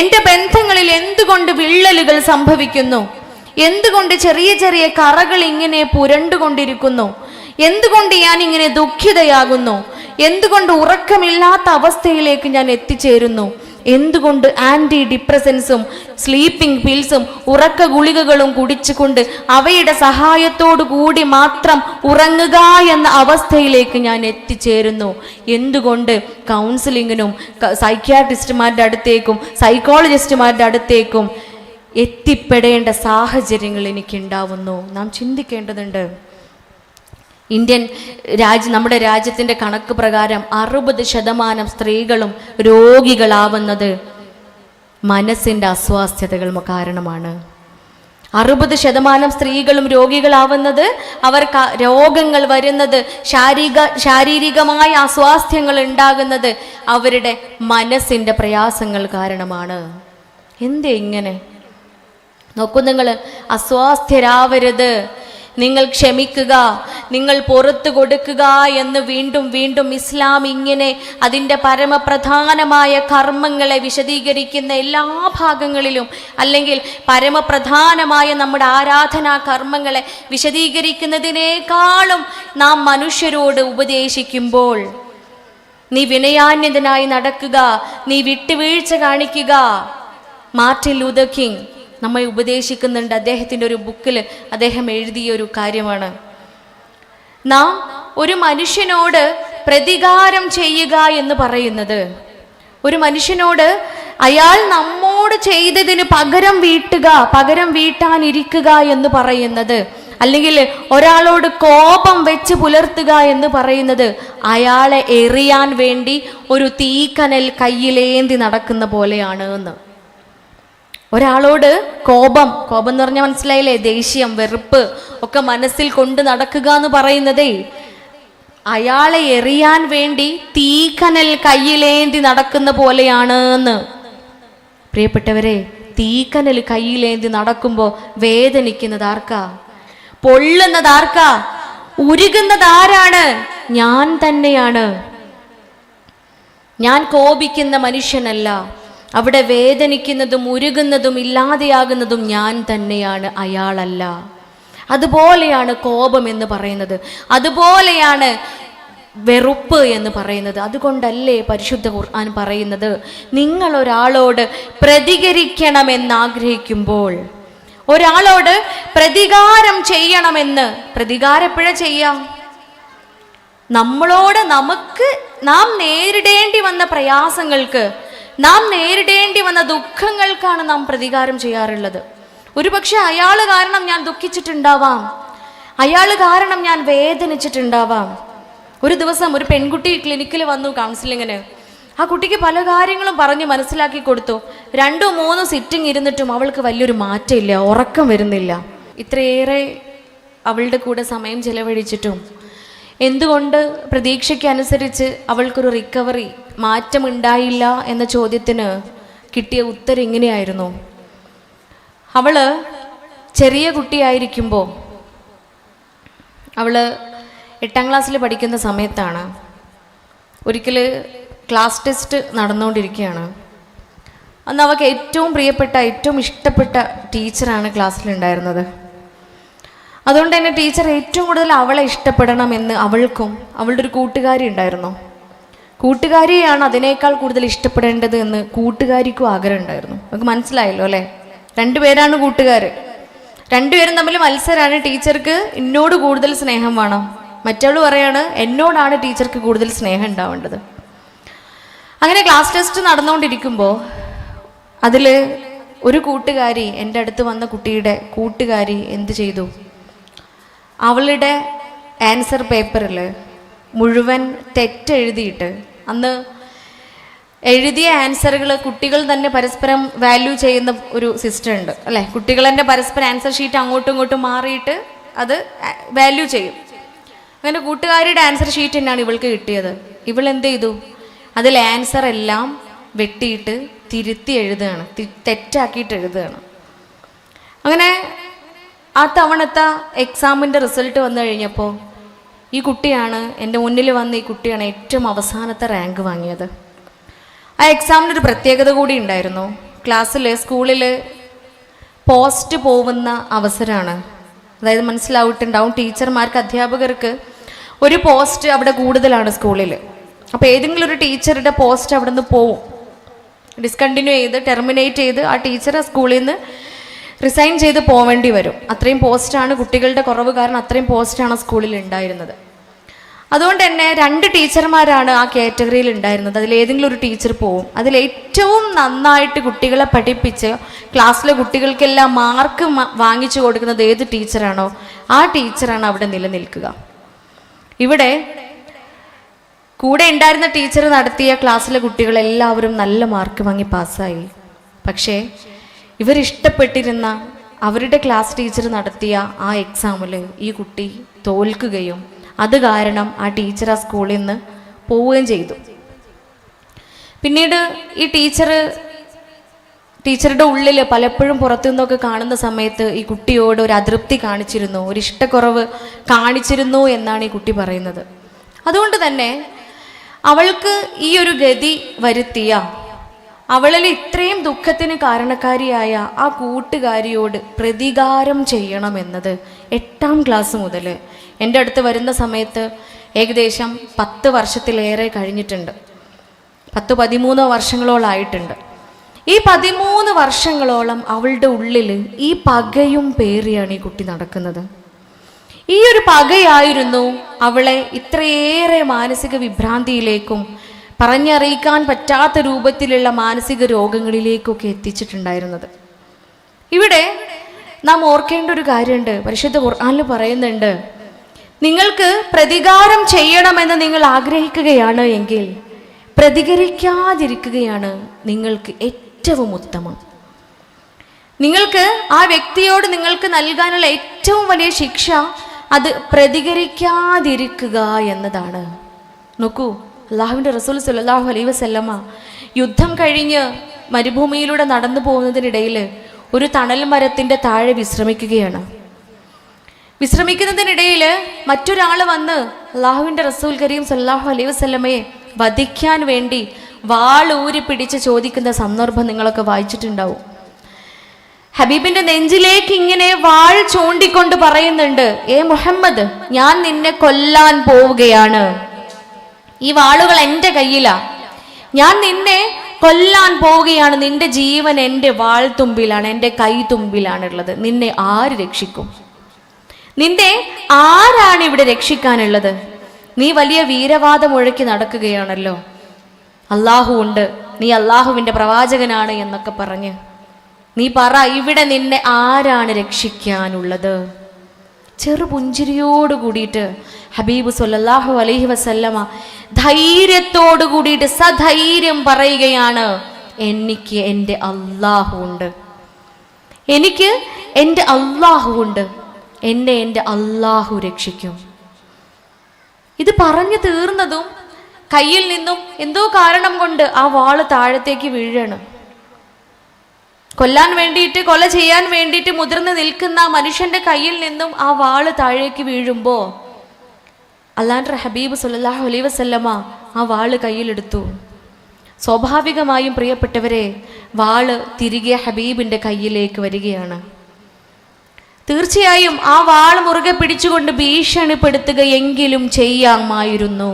എൻ്റെ ബന്ധങ്ങളിൽ എന്തുകൊണ്ട് വിള്ളലുകൾ സംഭവിക്കുന്നു? എന്തുകൊണ്ട് ചെറിയ ചെറിയ കറകൾ ഇങ്ങനെ പുരണ്ടുകൊണ്ടിരിക്കുന്നു? എന്തുകൊണ്ട് ഞാൻ ഇങ്ങനെ ദുഃഖിതയാകുന്നു? എന്തുകൊണ്ട് ഉറക്കമില്ലാത്ത അവസ്ഥയിലേക്ക് ഞാൻ എത്തിച്ചേരുന്നു? എന്തുകൊണ്ട് ആന്റി ഡിപ്രസൻസും സ്ലീപ്പിംഗ് പിൽസും ഉറക്ക ഗുളികകളും കുടിച്ചുകൊണ്ട് അവയുടെ സഹായത്തോടു കൂടി മാത്രം ഉറങ്ങുക എന്ന അവസ്ഥയിലേക്ക് ഞാൻ എത്തിച്ചേരുന്നു? എന്തുകൊണ്ട് കൗൺസിലിങ്ങിനും സൈക്യാട്രിസ്റ്റുമാരുടെ അടുത്തേക്കും സൈക്കോളജിസ്റ്റുമാരുടെ അടുത്തേക്കും എത്തിപ്പെടേണ്ട സാഹചര്യങ്ങൾ എനിക്കുണ്ടാവുന്നു? നാം ചിന്തിക്കേണ്ടതുണ്ട്. നമ്മുടെ രാജ്യത്തിൻ്റെ കണക്ക് പ്രകാരം 60% സ്ത്രീകളും രോഗികളാവുന്നത് മനസ്സിൻ്റെ അസ്വാസ്ഥ്യതകൾ കാരണമാണ്. 60% സ്ത്രീകളും രോഗികളാവുന്നത്, അവർക്ക് രോഗങ്ങൾ വരുന്നത്, ശാരീരികമായ അസ്വാസ്ഥ്യങ്ങൾ ഉണ്ടാകുന്നത് അവരുടെ മനസ്സിൻ്റെ പ്രയാസങ്ങൾ കാരണമാണ്. എന്തേ ഇങ്ങനെ? നോക്കൂ, നിങ്ങൾ അസ്വാസ്ഥ്യരാവരുത്, നിങ്ങൾ ക്ഷമിക്കുക, നിങ്ങൾ പുറത്തു കൊടുക്കുക എന്ന് വീണ്ടും വീണ്ടും ഇസ്ലാം ഇങ്ങനെ അതിൻ്റെ പരമപ്രധാനമായ കർമ്മങ്ങളെ വിശദീകരിക്കുന്ന എല്ലാ ഭാഗങ്ങളിലും, അല്ലെങ്കിൽ പരമപ്രധാനമായ നമ്മുടെ ആരാധനാ കർമ്മങ്ങളെ വിശദീകരിക്കുന്നതിനേക്കാളും നാം മനുഷ്യരോട് ഉപദേശിക്കുമ്പോൾ, നീ വിനയാന്യതനായി നടക്കുക, നീ വിട്ടുവീഴ്ച കാണിക്കുക. മാർട്ടിൻ ലൂതർ കിങ് നമ്മെ ഉപദേശിക്കുന്നുണ്ട്. അദ്ദേഹത്തിൻ്റെ ഒരു ബുക്കിൽ അദ്ദേഹം എഴുതിയ ഒരു കാര്യമാണ്, നാം ഒരു മനുഷ്യനോട് പ്രതികാരം ചെയ്യുക എന്ന് പറയുന്നത്, ഒരു മനുഷ്യനോട് അയാൾ നമ്മോട് ചെയ്തതിന് പകരം വീട്ടാനിരിക്കുക എന്ന് പറയുന്നത്, അല്ലെങ്കിൽ ഒരാളോട് കോപം വെച്ച് പുലർത്തുക എന്ന് പറയുന്നത് അയാളെ എറിയാൻ വേണ്ടി ഒരു തീക്കനൽ കയ്യിലേന്തി നടക്കുന്ന പോലെയാണ് എന്ന്. ഒരാളോട് കോപം എന്ന് പറഞ്ഞാൽ മനസ്സിലായില്ലേ? ദേഷ്യം, വെറുപ്പ് ഒക്കെ മനസ്സിൽ കൊണ്ട് നടക്കുക എന്ന് പറയുന്നതേ അയാളെ എറിയാൻ വേണ്ടി തീക്കനൽ കയ്യിലേന്തി നടക്കുന്ന പോലെയാണ് എന്ന്. പ്രിയപ്പെട്ടവരെ, തീക്കനൽ കയ്യിലേന്തി നടക്കുമ്പോൾ വേദനിക്കുന്നത് ആർക്കാ? പൊള്ളുന്നത് ആർക്കാ? ഉരുകുന്നത് ആരാണ്? ഞാൻ തന്നെയാണ്. ഞാൻ കോപിക്കുന്ന മനുഷ്യനല്ല, അവിടെ വേദനിക്കുന്നതും ഉരുകുന്നതും ഇല്ലാതെയാകുന്നതും ഞാൻ തന്നെയാണ്, അയാളല്ല. അതുപോലെയാണ് കോപം എന്ന് പറയുന്നത്, അതുപോലെയാണ് വെറുപ്പ് എന്ന് പറയുന്നത്. അതുകൊണ്ടല്ലേ പരിശുദ്ധ ഖുർആൻ പറയുന്നത്, നിങ്ങൾ ഒരാളോട് പ്രതികരിക്കണമെന്നാഗ്രഹിക്കുമ്പോൾ, ഒരാളോട് പ്രതികാരം ചെയ്യണമെന്ന്, പ്രതികാരം എപ്പോഴാ ചെയ്യാം? നാം നേരിടേണ്ടി വന്ന പ്രയാസങ്ങൾക്ക്, നാം നേരിടേണ്ടി വന്ന ദുഃഖങ്ങൾക്കാണ് നാം പ്രതികാരം ചെയ്യാറുള്ളത്. ഒരുപക്ഷെ അയാൾ കാരണം ഞാൻ ദുഃഖിച്ചിട്ടുണ്ടാവാം, അയാൾ കാരണം ഞാൻ വേദനിച്ചിട്ടുണ്ടാവാം. ഒരു ദിവസം ഒരു പെൺകുട്ടി ക്ലിനിക്കിൽ വന്നു കൗൺസിലിങ്ങിന്. ആ കുട്ടിക്ക് പല കാര്യങ്ങളും പറഞ്ഞ് മനസ്സിലാക്കി കൊടുത്തു. 2-3 സിറ്റിംഗ് ഇരുന്നിട്ടും അവൾക്ക് വലിയൊരു മാറ്റമില്ല, ഉറക്കം വരുന്നില്ല. ഇത്രയേറെ അവളുടെ കൂടെ സമയം ചെലവഴിച്ചിട്ടും എന്തുകൊണ്ട് പ്രതീക്ഷയ്ക്കനുസരിച്ച് അവൾക്കൊരു റിക്കവറി, മാറ്റമുണ്ടായില്ല എന്ന ചോദ്യത്തിന് കിട്ടിയ ഉത്തരം ഇങ്ങനെയായിരുന്നു. അവള് ചെറിയ കുട്ടിയായിരിക്കുമ്പോൾ, അവള് 8ാം ക്ലാസ്സിൽ പഠിക്കുന്ന സമയത്താണ്, ഒരിക്കൽ ക്ലാസ് ടെസ്റ്റ് നടന്നുകൊണ്ടിരിക്കുകയാണ്. അന്ന് അവൾക്ക് ഏറ്റവും പ്രിയപ്പെട്ട, ഏറ്റവും ഇഷ്ടപ്പെട്ട ടീച്ചറാണ് ക്ലാസ്സിലുണ്ടായിരുന്നത്. അതുകൊണ്ട് തന്നെ ടീച്ചർ ഏറ്റവും കൂടുതൽ അവളെ ഇഷ്ടപ്പെടണമെന്ന് അവൾക്കും അവളുടെ ഒരു കൂട്ടുകാരി ഉണ്ടായിരുന്നു. കൂട്ടുകാരിയാണ് അതിനേക്കാൾ കൂടുതൽ ഇഷ്ടപ്പെടേണ്ടത് എന്ന് കൂട്ടുകാരിക്കും ആഗ്രഹം ഉണ്ടായിരുന്നു. നമുക്ക് മനസ്സിലായല്ലോ അല്ലേ? 2 പേരാണ് കൂട്ടുകാർ, 2 പേരും തമ്മിൽ മത്സരമാണ്. ടീച്ചർക്ക് എന്നോട് കൂടുതൽ സ്നേഹം വേണം, മറ്റവൾ പറയാണ് എന്നോടാണ് ടീച്ചർക്ക് കൂടുതൽ സ്നേഹം ഉണ്ടാവേണ്ടത്. അങ്ങനെ ക്ലാസ് ടെസ്റ്റ് നടന്നുകൊണ്ടിരിക്കുമ്പോൾ അതിൽ ഒരു കൂട്ടുകാരി, എൻ്റെ അടുത്ത് വന്ന കുട്ടിയുടെ കൂട്ടുകാരി എന്ത് ചെയ്തു? അവളുടെ ആൻസർ പേപ്പറിൽ മുഴുവൻ തെറ്റെഴുതിയിട്ട്, അന്ന് എഴുതിയ ആൻസറുകൾ കുട്ടികൾ തന്നെ പരസ്പരം വാല്യൂ ചെയ്യുന്ന ഒരു സിസ്റ്റം ഉണ്ട് അല്ലേ? കുട്ടികൾ തന്നെ പരസ്പരം ആൻസർ ഷീറ്റ് അങ്ങോട്ടും ഇങ്ങോട്ടും മാറിയിട്ട് അത് വാല്യൂ ചെയ്യും. അങ്ങനെ കൂട്ടുകാരിയുടെ ആൻസർ ഷീറ്റ് തന്നെയാണ് ഇവൾക്ക് കിട്ടിയത്. ഇവൾ എന്ത് ചെയ്തു? അതിൽ ആൻസർ എല്ലാം വെട്ടിയിട്ട് തിരുത്തി എഴുതുകയാണ്, തെറ്റാക്കിയിട്ട് എഴുതുകയാണ്. അങ്ങനെ ആ തവണത്തെ എക്സാമിൻ്റെ റിസൾട്ട് വന്നു കഴിഞ്ഞപ്പോൾ ഈ കുട്ടിയാണ് എൻ്റെ മുന്നിൽ വന്ന ഈ കുട്ടിയാണ് ഏറ്റവും അവസാനത്തെ റാങ്ക് വാങ്ങിയത്. ആ എക്സാമിനൊരു പ്രത്യേകത കൂടി ഉണ്ടായിരുന്നു. സ്കൂളിൽ പോസ്റ്റ് പോകുന്ന അവസരമാണ്. അതായത് മനസ്സിലായിട്ടുണ്ടാവും, ടീച്ചർമാർക്ക്, അധ്യാപകർക്ക് ഒരു പോസ്റ്റ് അവിടെ കൂടുതലാണ് സ്കൂളിൽ. അപ്പോൾ ഏതെങ്കിലും ഒരു ടീച്ചറുടെ പോസ്റ്റ് അവിടെ നിന്ന് പോവും. ഡിസ്കണ്ടിന്യൂ ചെയ്ത് ടെർമിനേറ്റ് ചെയ്ത് ആ ടീച്ചറെ സ്കൂളിൽ നിന്ന് റിസൈൻ ചെയ്ത് പോവേണ്ടി വരും. അത്രയും പോസ്റ്റാണ്, കുട്ടികളുടെ കുറവ് കാരണം അത്രയും പോസ്റ്റാണ് സ്കൂളിൽ ഉണ്ടായിരുന്നത്. അതുകൊണ്ട് തന്നെ 2 ടീച്ചർമാരാണ് ആ കാറ്റഗറിയിൽ ഉണ്ടായിരുന്നത്. അതിലേതെങ്കിലും ഒരു ടീച്ചർ പോവും. അതിലേറ്റവും നന്നായിട്ട് കുട്ടികളെ പഠിപ്പിച്ച് ക്ലാസ്സിലെ കുട്ടികൾക്കെല്ലാം മാർക്ക് വാങ്ങിച്ചു കൊടുക്കുന്നത് ഏത് ടീച്ചറാണോ ആ ടീച്ചറാണ് അവിടെ നിലനിൽക്കുക. ഇവിടെ കൂടെ ഉണ്ടായിരുന്ന ടീച്ചർ നടത്തിയ ക്ലാസ്സിലെ കുട്ടികളെല്ലാവരും നല്ല മാർക്ക് വാങ്ങി പാസ്സായി. പക്ഷേ ഇവരിഷ്ടപ്പെട്ടിരുന്ന അവരുടെ ക്ലാസ് ടീച്ചർ നടത്തിയ ആ എക്സാമിൽ ഈ കുട്ടി തോൽക്കുകയും അത് കാരണം ആ ടീച്ചർ ആ സ്കൂളിൽ നിന്ന് പോവുകയും ചെയ്തു. പിന്നീട് ഈ ടീച്ചറുടെ ഉള്ളിൽ പലപ്പോഴും പുറത്തു നിന്നൊക്കെ കാണുന്ന സമയത്ത് ഈ കുട്ടിയോട് ഒരു അതൃപ്തി കാണിച്ചിരുന്നു, ഒരു ഇഷ്ടക്കുറവ് കാണിച്ചിരുന്നു എന്നാണ് ഈ കുട്ടി പറയുന്നത്. അതുകൊണ്ട് തന്നെ അവൾക്ക് ഈ ഒരു ഗതി വരുത്തിയ, അവളിൽ ഇത്രയും ദുഃഖത്തിന് കാരണക്കാരിയായ ആ കൂട്ടുകാരിയോട് പ്രതികാരം ചെയ്യണമെന്നത് 8ാം ക്ലാസ് മുതൽ എൻ്റെ അടുത്ത് വരുന്ന സമയത്ത് ഏകദേശം 10 വർഷത്തിലേറെ കഴിഞ്ഞിട്ടുണ്ട്. 10-13 വർഷങ്ങളോളായിട്ടുണ്ട്. ഈ 13 വർഷങ്ങളോളം അവളുടെ ഉള്ളിൽ ഈ പകയും പേറിയാണ് ഈ കുട്ടി നടക്കുന്നത്. ഈ ഒരു പകയായിരുന്നു അവളെ ഇത്രയേറെ മാനസിക വിഭ്രാന്തിയിലേക്കും പറഞ്ഞറിയിക്കാൻ പറ്റാത്ത രൂപത്തിലുള്ള മാനസിക രോഗങ്ങളിലേക്കൊക്കെ എത്തിച്ചിട്ടുണ്ടായിരുന്നത്. ഇവിടെ നാം ഓർക്കേണ്ട ഒരു കാര്യമുണ്ട്. പരിശുദ്ധ ഖുർആനിൽ പറയുന്നുണ്ട്, നിങ്ങൾക്ക് പ്രതികാരം ചെയ്യണമെന്ന് നിങ്ങൾ ആഗ്രഹിക്കുകയാണ് എങ്കിൽ പ്രതികരിക്കാതിരിക്കുകയാണ് നിങ്ങൾക്ക് ഏറ്റവും ഉത്തമം. നിങ്ങൾക്ക് ആ വ്യക്തിയോട് നിങ്ങൾക്ക് നൽകാനുള്ള ഏറ്റവും വലിയ ശിക്ഷ അത് പ്രതികരിക്കാതിരിക്കുക എന്നതാണ്. നോക്കൂ, അല്ലാഹുവിൻ്റെ റസൂൽ സല്ലല്ലാഹു അലൈഹി വസല്ലമ യുദ്ധം കഴിഞ്ഞ് മരുഭൂമിയിലൂടെ നടന്നു പോകുന്നതിനിടയിൽ ഒരു തണൽ മരത്തിൻ്റെ താഴെ വിശ്രമിക്കുകയാണ്. വിശ്രമിക്കുന്നതിനിടയിൽ മറ്റൊരാൾ വന്ന് അല്ലാഹുവിൻ്റെ റസൂൽ കരീം സല്ലല്ലാഹു അലൈഹി വസല്ലമയെ വധിക്കാൻ വേണ്ടി വാളൂരി പിടിച്ച് ചോദിക്കുന്ന സന്ദർഭം നിങ്ങളൊക്കെ വായിച്ചിട്ടുണ്ടാവും. ഹബീബിന്റെ നെഞ്ചിലേക്ക് ഇങ്ങനെ വാൾ ചൂണ്ടിക്കൊണ്ട് പറയുന്നുണ്ട്, ഏ മുഹമ്മദ്, ഞാൻ നിന്നെ കൊല്ലാൻ പോവുകയാണ്. ഈ വാളുകൾ എൻ്റെ കയ്യിലാ, ഞാൻ നിന്നെ കൊല്ലാൻ പോവുകയാണ്. നിന്റെ ജീവൻ എൻ്റെ വാൾ തുമ്പിലാണ്, എൻ്റെ കൈ തുമ്പിലാണുള്ളത്. നിന്നെ ആര് രക്ഷിക്കും? നിന്നെ ആരാണ് ഇവിടെ രക്ഷിക്കാനുള്ളത്? നീ വലിയ വീരവാദം മുഴക്കി നടക്കുകയാണല്ലോ, അള്ളാഹു ഉണ്ട്, നീ അള്ളാഹുവിൻ്റെ പ്രവാചകനാണ് എന്നൊക്കെ പറഞ്ഞ് നീ പറ, ഇവിടെ നിന്നെ ആരാണ് രക്ഷിക്കാനുള്ളത്? ചെറുപുഞ്ചിരിയോട് കൂടിയിട്ട് ഹബീബ് സല്ലല്ലാഹു അലൈഹി വസല്ലമ ധൈര്യത്തോട് കൂടിയിട്ട് സധൈര്യം പറയുകയാണ്, എനിക്ക് എൻ്റെ അള്ളാഹു ഉണ്ട്, എനിക്ക് എൻ്റെ അള്ളാഹു ഉണ്ട്, എന്നെ എൻ്റെ അള്ളാഹു രക്ഷിക്കും. ഇത് പറഞ്ഞു തീർന്നതും കയ്യിൽ നിന്നും എന്തോ കാരണം കൊണ്ട് ആ വാള് താഴത്തേക്ക് വീഴാണ്. കൊല്ലാൻ വേണ്ടിയിട്ട്, കൊല ചെയ്യാൻ വേണ്ടിയിട്ട് മുതിർന്ന് നിൽക്കുന്ന മനുഷ്യന്റെ കയ്യിൽ നിന്നും ആ വാള് താഴേക്ക് വീഴുമ്പോൾ അല്ലാഹുവിൻ്റെ ഹബീബ് സല്ലല്ലാഹു അലൈഹി വസല്ലമ ആ വാള് കയ്യിലെടുത്തു. സ്വാഭാവികമായും പ്രിയപ്പെട്ടവരെ, വാള് തിരികെ ഹബീബിൻ്റെ കയ്യിലേക്ക് വരികയാണ്. തീർച്ചയായും ആ വാള് മുറുകെ പിടിച്ചുകൊണ്ട് ഭീഷണിപ്പെടുത്തുകയെങ്കിലും ചെയ്യാമായിരുന്നു.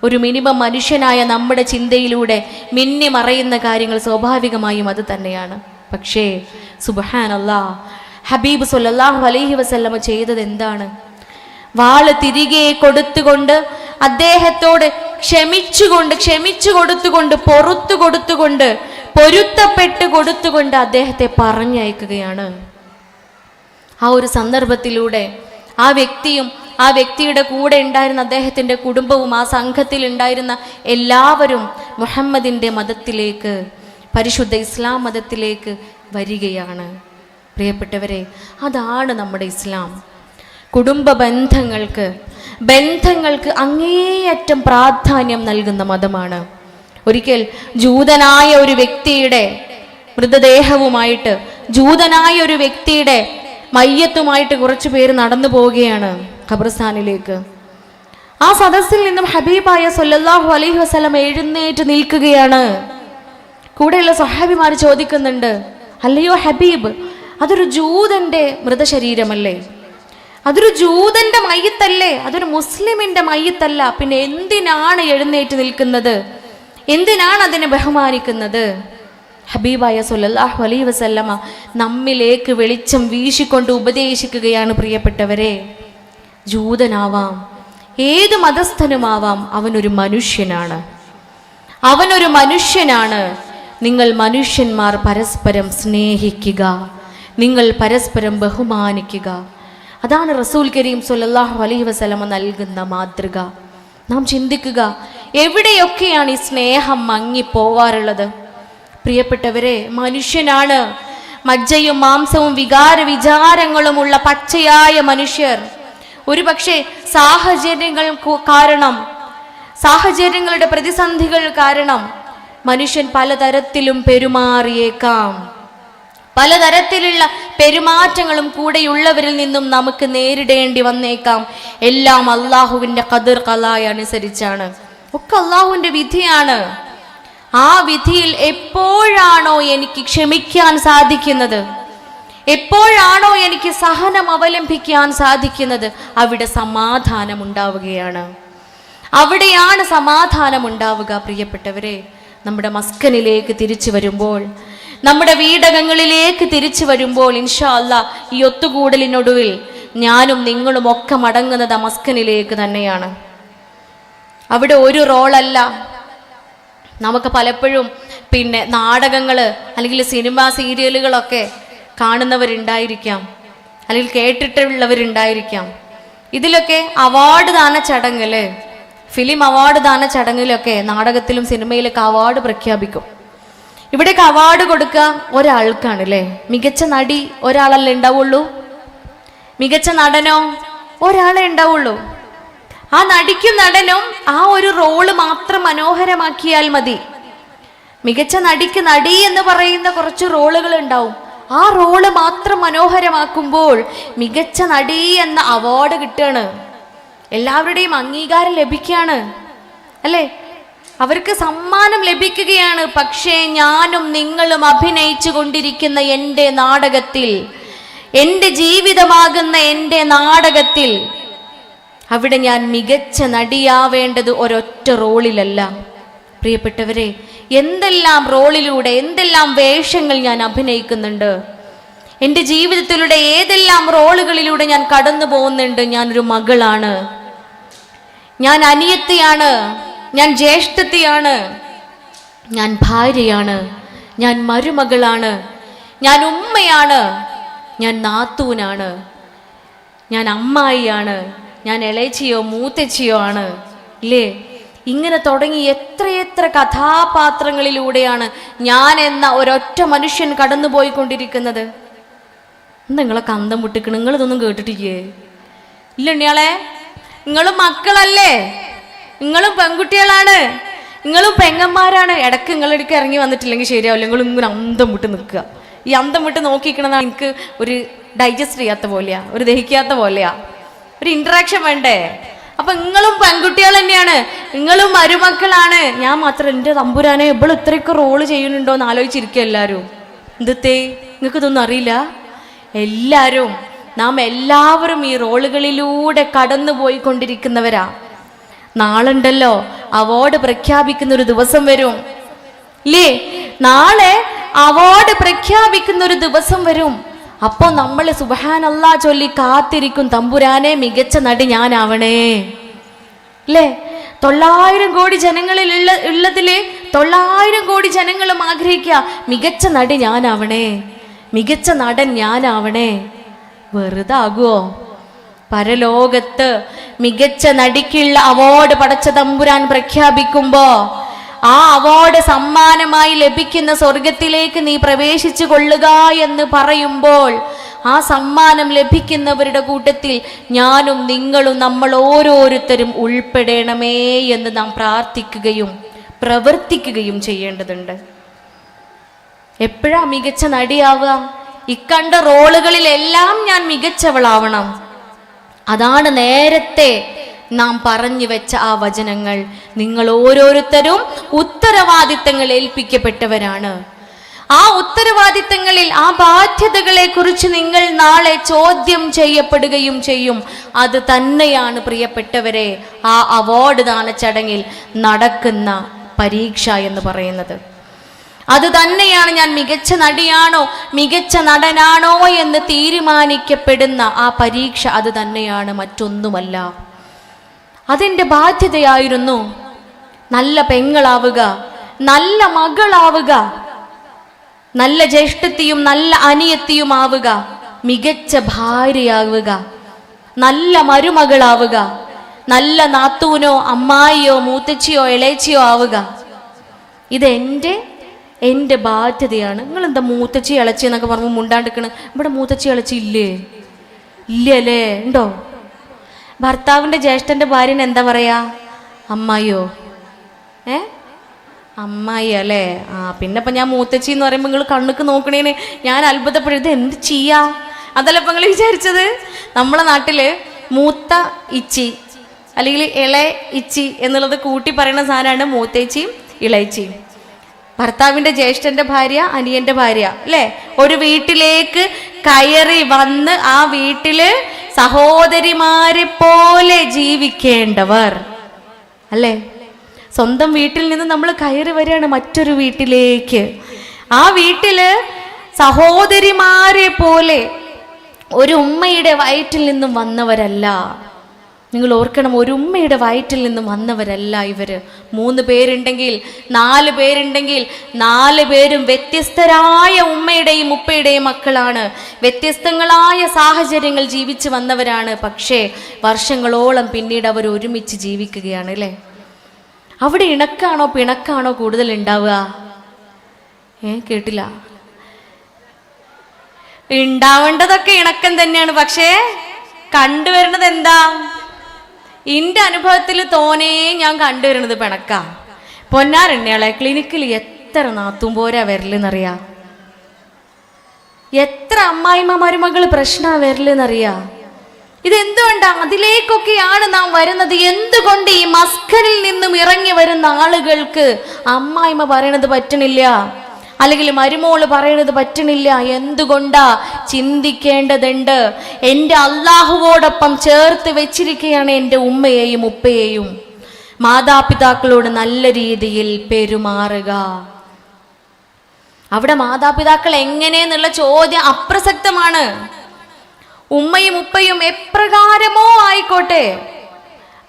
ഒരു മിനിമം മനുഷ്യനായ നമ്മുടെ ചിന്തയിലൂടെ മിന്നി മറയുന്ന കാര്യങ്ങൾ സ്വാഭാവികമായും അത് തന്നെയാണ്. പക്ഷേ സുബ്ഹാനല്ലാഹ്, ഹബീബ് സല്ലല്ലാഹു അലൈഹി വസല്ലമ ചെയ്തത് എന്താണ്? വാള് തിരികെ കൊടുത്തുകൊണ്ട് അദ്ദേഹത്തോട് ക്ഷമിച്ചു കൊടുത്തുകൊണ്ട് പുറത്തു കൊടുത്തുകൊണ്ട് പൊരുത്തപ്പെട്ട് കൊടുത്തുകൊണ്ട് അദ്ദേഹത്തെ പറഞ്ഞയക്കുകയാണ്. ആ ഒരു സന്ദർഭത്തിലൂടെ ആ വ്യക്തിയും ആ വ്യക്തിയുടെ കൂടെ ഉണ്ടായിരുന്ന അദ്ദേഹത്തിൻ്റെ കുടുംബവും ആ സംഘത്തിൽ ഉണ്ടായിരുന്ന എല്ലാവരും മുഹമ്മദിൻ്റെ മതത്തിലേക്ക്, പരിശുദ്ധ ഇസ്ലാം മതത്തിലേക്ക് വരികയാണ്. പ്രിയപ്പെട്ടവരെ, അതാണ് നമ്മുടെ ഇസ്ലാം. കുടുംബ ബന്ധങ്ങൾക്ക് അങ്ങേയറ്റം പ്രാധാന്യം നൽകുന്ന മതമാണ്. ഒരിക്കൽ ജൂതനായ ഒരു വ്യക്തിയുടെ മൃതദേഹവുമായിട്ട്, ജൂതനായ ഒരു വ്യക്തിയുടെ മയ്യത്തുമായിട്ട് കുറച്ചു പേര് നടന്നു പോവുകയാണ് ഖബർസ്ഥാനിലേക്ക്. ആ സദസ്സിൽ നിന്നും ഹബീബായ സല്ലല്ലാഹു അലൈഹി വസല്ലം എഴുന്നേറ്റ് നിൽക്കുകയാണ്. കൂടെയുള്ള സ്വഹാബിമാർ ചോദിക്കുന്നുണ്ട്, അല്ലയോ ഹബീബ്, അതൊരു ജൂതന്റെ മൃതശരീരമല്ലേ? അതൊരു ജൂതന്റെ മയ്യത്തല്ലേ? അതൊരു മുസ്ലിമിന്റെ മയ്യത്തല്ല. പിന്നെ എന്തിനാണ് എഴുന്നേറ്റ് നിൽക്കുന്നത്? എന്തിനാണ് അതിനെ ബഹുമാനിക്കുന്നത്? ഹബീബായ സല്ലല്ലാഹു അലൈഹി വസല്ലമ നമ്മിലേക്ക് വെളിച്ചം വീശിക്കൊണ്ട് ഉപദേശിക്കുകയാണ്, പ്രിയപ്പെട്ടവരെ, ജൂതനാവാം, ഏത് മതസ്ഥനുമാവാം, അവനൊരു മനുഷ്യനാണ്, അവനൊരു മനുഷ്യനാണ്. നിങ്ങൾ മനുഷ്യന്മാർ പരസ്പരം സ്നേഹിക്കുക, നിങ്ങൾ പരസ്പരം ബഹുമാനിക്കുക. അതാണ് റസൂൽ കരീം സല്ലല്ലാഹു അലൈഹി വസല്ലമ നൽകുന്ന മാതൃക. നാം ചിന്തിക്കുക, എവിടെയൊക്കെയാണ് ഈ സ്നേഹം മങ്ങിപ്പോവാറുള്ളത്? പ്രിയപ്പെട്ടവരെ, മനുഷ്യനാണ്, മജ്ജയും മാംസവും വിചാരങ്ങളുമുള്ള പച്ചയായ മനുഷ്യർ. ഒരു പക്ഷേ സാഹചര്യങ്ങളുടെ പ്രതിസന്ധികൾ കാരണം മനുഷ്യൻ പലതരത്തിലും പെരുമാറിയേക്കാം. പലതരത്തിലുള്ള പെരുമാറ്റങ്ങളും കൂടെയുള്ളവരിൽ നിന്നും നമുക്ക് നേരിടേണ്ടി വന്നേക്കാം. എല്ലാം അള്ളാഹുവിൻ്റെ ഖദർ ഖലാ അനുസരിച്ചാണ്, ഒക്കെ അള്ളാഹുവിൻ്റെ വിധിയാണ്. ആ വിധിയിൽ എപ്പോഴാണോ എനിക്ക് ക്ഷമിക്കാൻ സാധിക്കുന്നത്, എപ്പോഴാണോ എനിക്ക് സഹനം അവലംബിക്കാൻ സാധിക്കുന്നത്, അവിടെ സമാധാനം ഉണ്ടാവുകയാണ്. അവിടെയാണ് സമാധാനം ഉണ്ടാവുക. പ്രിയപ്പെട്ടവരെ, നമ്മുടെ മസ്കനിലേക്ക് തിരിച്ചു വരുമ്പോൾ, നമ്മുടെ വീടകങ്ങളിലേക്ക് തിരിച്ചു വരുമ്പോൾ, ഇൻഷാ അല്ലാഹ് ഈ ഒത്തുകൂടലിനൊടുവിൽ ഞാനും നിങ്ങളും ഒക്കെ മടങ്ങുന്നത് മസ്കനിലേക്ക് തന്നെയാണ്. അവിടെ ഒരു റോളല്ല. നമുക്ക് പലപ്പോഴും നാടകങ്ങൾ അല്ലെങ്കിൽ സിനിമ സീരിയലുകളൊക്കെ കാണുന്നവരുണ്ടായിരിക്കാം, അല്ലെങ്കിൽ കേട്ടിട്ടുള്ളവരുണ്ടായിരിക്കാം. ഇതിലൊക്കെ അവാർഡ് ദാന ചടങ്ങില്, ഫിലിം അവാർഡ് ദാന ചടങ്ങിലൊക്കെ, നാടകത്തിലും സിനിമയിലൊക്കെ അവാർഡ് പ്രഖ്യാപിക്കും. ഇവിടെയൊക്കെ അവാർഡ് കൊടുക്കുക ഒരാൾക്കാണ് അല്ലേ? മികച്ച നടി ഒരാളല്ലേ ഉണ്ടാവുള്ളൂ, മികച്ച നടനോ ഒരാളെ ഉണ്ടാവുള്ളൂ. ആ നടിക്കും നടനും ആ ഒരു റോള് മാത്രം മനോഹരമാക്കിയാൽ മതി. മികച്ച നടിക്ക് നടി എന്ന് പറയുന്ന കുറച്ച് റോളുകൾ ഉണ്ടാവും. ആ റോള് മാത്രം മനോഹരമാക്കുമ്പോൾ മികച്ച നടി എന്ന അവാർഡ് കിട്ടുകയാണ്, എല്ലാവരുടെയും അംഗീകാരം ലഭിക്കുകയാണ് അല്ലേ? അവർക്ക് സമ്മാനം ലഭിക്കുകയാണ്. പക്ഷേ ഞാനും നിങ്ങളും അഭിനയിച്ചു കൊണ്ടിരിക്കുന്ന എൻ്റെ നാടകത്തിൽ, എൻ്റെ ജീവിതമാകുന്ന എൻ്റെ നാടകത്തിൽ, അവിടെ ഞാൻ മികച്ച നടിയാവേണ്ടത് ഒരൊറ്റ റോളിലല്ല. പ്രിയപ്പെട്ടവരെ, എന്തെല്ലാം റോളിലൂടെ, എന്തെല്ലാം വേഷങ്ങൾ ഞാൻ അഭിനയിക്കുന്നുണ്ട്, എൻ്റെ ജീവിതത്തിലൂടെ ഏതെല്ലാം റോളുകളിലൂടെ ഞാൻ കടന്നു പോകുന്നുണ്ട്. ഞാനൊരു മകളാണ്, ഞാൻ അനിയത്തിയാണ്, ഞാൻ ജ്യേഷ്ഠത്തിയാണ്, ഞാൻ ഭാര്യയാണ്, ഞാൻ മരുമകളാണ്, ഞാൻ ഉമ്മയാണ്, ഞാൻ നാത്തൂനാണ്, ഞാൻ അമ്മായിയാണ്, ഞാൻ ഇളയച്ചിയോ മൂത്തച്ചിയോ ആണ് ഇല്ലേ? ഇങ്ങനെ തുടങ്ങി എത്രയെത്ര കഥാപാത്രങ്ങളിലൂടെയാണ് ഞാൻ എന്ന ഒരൊറ്റ മനുഷ്യൻ കടന്നുപോയിക്കൊണ്ടിരിക്കുന്നത്. നിങ്ങളൊക്കെ അന്തം മുട്ടിക്കണം, നിങ്ങളിതൊന്നും കേട്ടിട്ടില്ലേ? ഇല്ല ഉണ്ണിയാളെ, നിങ്ങളും മക്കളല്ലേ, നിങ്ങളും പെൺകുട്ടികളാണ്, നിങ്ങളും പെങ്ങന്മാരാണ്. ഇടയ്ക്ക് നിങ്ങളെടുക്ക് ഇറങ്ങി വന്നിട്ടില്ലെങ്കിൽ ശരിയാവില്ല. നിങ്ങൾ ഇങ്ങനെ അന്തം വിട്ട് നിൽക്കുക. ഈ അന്തം വിട്ട് നോക്കിക്കണമെന്നാണ് എനിക്ക് ഒരു ഡൈജസ്റ്റ് ചെയ്യാത്ത പോലെയാ, ഒരു ദഹിക്കാത്ത പോലെയാ, ഒരു ഇൻട്രാക്ഷൻ വേണ്ടേ? അപ്പൊ നിങ്ങളും പെൺകുട്ടികൾ തന്നെയാണ്, നിങ്ങളും മരുമക്കളാണ്. ഞാൻ മാത്രം എൻ്റെ തമ്പുരാനെ ഇവിടെ ഇത്രയൊക്കെ റോള് ചെയ്യുന്നുണ്ടോ എന്ന് ആലോചിച്ചിരിക്കുക എല്ലാവരും. എന്തത്തെ നിങ്ങൾക്ക് ഇതൊന്നും അറിയില്ല? നാം എല്ലാവരും ഈ റോളുകളിലൂടെ കടന്നു പോയിക്കൊണ്ടിരിക്കുന്നവരാ. നാളുണ്ടല്ലോ അവാർഡ് പ്രഖ്യാപിക്കുന്ന ഒരു ദിവസം വരും ഇല്ലേ? നാളെ അവാർഡ് പ്രഖ്യാപിക്കുന്ന ഒരു ദിവസം വരും. അപ്പൊ നമ്മൾ സുബ്ഹാനല്ലാഹ് ചൊല്ലി കാത്തിരിക്കും, തമ്പുരാനെ മികച്ച നടി ഞാനാവണേ അല്ലേ? 900 കോടി ജനങ്ങളിൽ ഉള്ളതില് 900 കോടി ജനങ്ങളും ആഗ്രഹിക്കുക മികച്ച നടി ഞാനാവണേ, മികച്ച നടൻ ഞാനാവണേ. വെറുതെ ആകുവോ? പരലോകത്ത് മികച്ച നടിക്കുള്ള അവാർഡ് പടച്ച തമ്പുരാൻ പ്രഖ്യാപിക്കുമ്പോ ആ അവാർഡ് സമ്മാനമായി ലഭിക്കുന്ന സ്വർഗത്തിലേക്ക് നീ പ്രവേശിച്ചു കൊള്ളുക എന്ന് പറയുമ്പോൾ ആ സമ്മാനം ലഭിക്കുന്നവരുടെ കൂട്ടത്തിൽ ഞാനും നിങ്ങളും നമ്മൾ ഓരോരുത്തരും ഉൾപ്പെടണമേ എന്ന് നാം പ്രാർത്ഥിക്കുകയും പ്രവർത്തിക്കുകയും ചെയ്യേണ്ടതുണ്ട്. എപ്പോഴാ മികച്ച നടിയാവുക? ഇക്കണ്ട റോളുകളിലെല്ലാം ഞാൻ മികച്ചവളാവണം. അതാണ് നേരത്തെ നാം പറഞ്ഞു വെച്ച ആ വചനങ്ങൾ. നിങ്ങൾ ഓരോരുത്തരും ഉത്തരവാദിത്തങ്ങൾ ഏൽപ്പിക്കപ്പെട്ടവരാണ്. ആ ഉത്തരവാദിത്തങ്ങളിൽ, ആ ബാധ്യതകളെ കുറിച്ച് നിങ്ങൾ നാളെ ചോദ്യം ചെയ്യപ്പെടുകയും ചെയ്യും. അത് തന്നെയാണ് പ്രിയപ്പെട്ടവരെ ആ അവാർഡ് ദാന ചടങ്ങിൽ നടക്കുന്ന പരീക്ഷ എന്ന് പറയുന്നത്. അത് തന്നെയാണ് ഞാൻ മികച്ച നടിയാണോ മികച്ച നടനാണോ എന്ന് തീരുമാനിക്കപ്പെടുന്ന ആ പരീക്ഷ അത് തന്നെയാണ്, മറ്റൊന്നുമല്ല. അതെൻ്റെ ബാധ്യതയായിരുന്നു. നല്ല പെങ്ങളാവുക, നല്ല മകളാവുക, നല്ല ജ്യേഷ്ഠത്തിയും നല്ല അനിയത്തിയുമാവുക, മികച്ച ഭാര്യയാവുക, നല്ല മരുമകളാവുക, നല്ല നാത്തൂനോ അമ്മായിയോ മൂത്തച്ചിയോ ഇളയച്ചിയോ ആവുക. ഇത് എൻ്റെ ബാധ്യതയാണ്. നിങ്ങൾ എന്താ മൂത്തച്ചി ഇളച്ചി എന്നൊക്കെ പറയുമ്പോൾ മുണ്ടാണ്ടിക്കണ്? ഇവിടെ മൂത്തച്ചി ഇളച്ചി ഇല്ലേ? ഇല്ലല്ലേ? ഉണ്ടോ? ഭർത്താവിൻ്റെ ജ്യേഷ്ഠൻ്റെ ഭാര്യനെ എന്താ പറയാ? അമ്മായിയോ? അമ്മായി അല്ലേ? പിന്നെ ഇപ്പം ഞാൻ മൂത്തച്ചി എന്ന് പറയുമ്പോൾ നിങ്ങൾ കണ്ണുക്ക് നോക്കണേന് ഞാൻ അത്ഭുതപ്പെടുന്നത് എന്ത് ചെയ്യാ? അതല്ല ഇപ്പം നിങ്ങൾ വിചാരിച്ചത്? നമ്മളെ നാട്ടിൽ മൂത്ത ഇച്ചി അല്ലെങ്കിൽ ഇളയ ഇച്ചി എന്നുള്ളത് കൂട്ടി പറയുന്ന സാധനമാണ് മൂത്തേച്ചിയും ഇളയച്ചിയും. ഭർത്താവിൻ്റെ ജ്യേഷ്ഠൻ്റെ ഭാര്യ, അനിയൻ്റെ ഭാര്യ അല്ലേ? ഒരു വീട്ടിലേക്ക് കയറി വന്ന് ആ വീട്ടില് സഹോദരിമാരെ പോലെ ജീവിക്കേണ്ടവർ അല്ലേ? സ്വന്തം വീട്ടിൽ നിന്ന് നമ്മൾ കയറി വരികയാണ് മറ്റൊരു വീട്ടിലേക്ക്. ആ വീട്ടില് സഹോദരിമാരെ പോലെ, ഒരു ഉമ്മയുടെ വയറ്റിൽ നിന്നും വന്നവരല്ല. നിങ്ങൾ ഓർക്കണം, ഒരു ഉമ്മയുടെ വയറ്റിൽ നിന്നും വന്നവരല്ല ഇവര്. 3 പേരുണ്ടെങ്കിൽ 4 പേരുണ്ടെങ്കിൽ 4 പേരും വ്യത്യസ്തരായ ഉമ്മയുടെയും ഉപ്പയുടെയും മക്കളാണ്. വ്യത്യസ്തങ്ങളായ സാഹചര്യങ്ങൾ ജീവിച്ചു വന്നവരാണ്. പക്ഷേ വർഷങ്ങളോളം പിന്നീട് അവർ ഒരുമിച്ച് ജീവിക്കുകയാണ് അല്ലേ? അവിടെ ഇണക്കാണോ പിണക്കാണോ കൂടുതൽ ഉണ്ടാവുക? കേട്ടില്ല. ഉണ്ടാവേണ്ടതൊക്കെ ഇണക്കം തന്നെയാണ്. പക്ഷേ കണ്ടുവരുന്നത് എന്താ? എൻ്റെ അനുഭവത്തിൽ തോനേ ഞാൻ കണ്ടുവരുന്നത് പിണക്ക. പൊന്നാരണ്യാളെ ക്ലിനിക്കിൽ എത്ര നാത്തും പോരാ വരലെന്നറിയാ? എത്ര അമ്മായിമ്മ മരുമകൾ പ്രശ്നാ വരലെന്നറിയാ? ഇതെന്തുകൊണ്ടാ? അതിലേക്കൊക്കെയാണ് നാം വരുന്നത്. എന്തുകൊണ്ട് ഈ മസ്കനിൽ നിന്നും ഇറങ്ങി വരുന്ന ആളുകൾക്ക് അമ്മായിമ്മ പറയണത് പറ്റണില്ല, അല്ലെങ്കിൽ മരുമോള് പറയണത് പറ്റണില്ല? എന്തുകൊണ്ടാ? ചിന്തിക്കേണ്ടതുണ്ട്. എൻ്റെ അള്ളാഹുവോടൊപ്പം ചേർത്ത് വെച്ചിരിക്കുകയാണ് എൻ്റെ ഉമ്മയെയും ഉപ്പയെയും. മാതാപിതാക്കളോട് നല്ല രീതിയിൽ പെരുമാറുക. അവിടെ മാതാപിതാക്കൾ എങ്ങനെയെന്നുള്ള ചോദ്യം അപ്രസക്തമാണ്. ഉമ്മയും ഉപ്പയും എപ്രകാരമോ ആയിക്കോട്ടെ,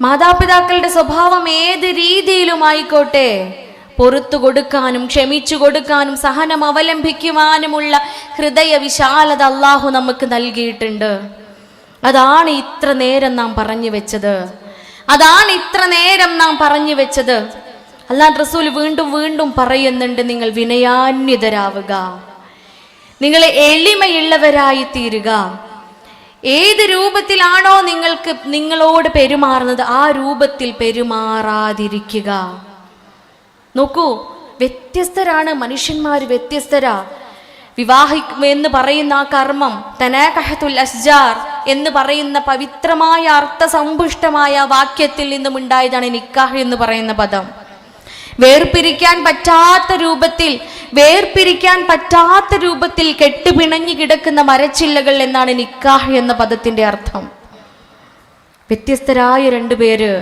മാതാപിതാക്കളുടെ സ്വഭാവം ഏത് രീതിയിലും ആയിക്കോട്ടെ, പൊറത്തു കൊടുക്കാനും ക്ഷമിച്ചു കൊടുക്കാനും സഹനം അവലംബിക്കുവാനുമുള്ള ഹൃദയ വിശാലത അള്ളാഹു നമുക്ക് നൽകിയിട്ടുണ്ട്. അതാണ് ഇത്ര നേരം നാം പറഞ്ഞു വെച്ചത്. അതാണ് ഇത്ര നേരം നാം പറഞ്ഞു വെച്ചത്. അല്ലാഹ് റസൂൽ വീണ്ടും വീണ്ടും പറയുന്നുണ്ട്, നിങ്ങൾ വിനയാന്വിതരാവുക, നിങ്ങൾ എളിമയുള്ളവരായി തീരുക. ഏത് രൂപത്തിലാണോ നിങ്ങളോട് പെരുമാറുന്നത് ആ രൂപത്തിൽ പെരുമാറാതിരിക്കുക. നോക്കൂ, വ്യത്യസ്തരാണ് മനുഷ്യന്മാർ, വ്യത്യസ്തരാ. വിവാഹം എന്ന് പറയുന്ന ആ കർമ്മം, തനാകഹത്തുൽ അസ്ജാർ എന്ന് പറയുന്ന പവിത്രമായ അർത്ഥസമ്പുഷ്ടമായ വാക്യത്തിൽ നിന്നും ഉണ്ടായതാണ് നിക്കാഹ് എന്ന് പറയുന്ന പദം. വേർപിരിക്കാൻ പറ്റാത്ത രൂപത്തിൽ കെട്ടുപിണഞ്ഞു കിടക്കുന്ന മരച്ചില്ലകൾ എന്നാണ് നിക്കാഹ് എന്ന പദത്തിന്റെ അർത്ഥം. വ്യത്യസ്തരായ 2 പേര്,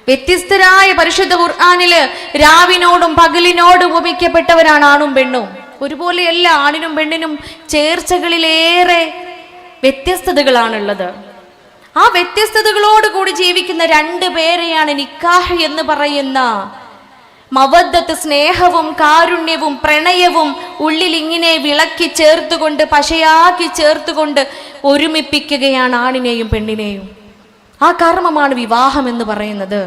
വ്യത്യസ്തരായ പരിശുദ്ധ ഖുർആനില് രാവിനോടും പകലിനോടും ഉപമിക്കപ്പെട്ടവരാണ് ആണും പെണ്ണും. ഒരുപോലെയല്ല. ആണിനും പെണ്ണിനും ചേർച്ചകളിലേറെ വ്യത്യസ്തതകളാണുള്ളത്. ആ വ്യത്യസ്തതകളോട് കൂടി ജീവിക്കുന്ന 2 പേരെയാണ് നിക്കാഹ് എന്ന് പറയുന്ന മവദ്ദത്ത്, സ്നേഹവും കാരുണ്യവും പ്രണയവും ഉള്ളിൽ ഇങ്ങനെ വിളക്കി ചേർത്തുകൊണ്ട്, പശയാക്കി ചേർത്തുകൊണ്ട് ഒരുമിപ്പിക്കുകയാണ് ആണിനെയും പെണ്ണിനെയും. ആ കർമ്മമാണ് വിവാഹം എന്ന് പറയുന്നത്.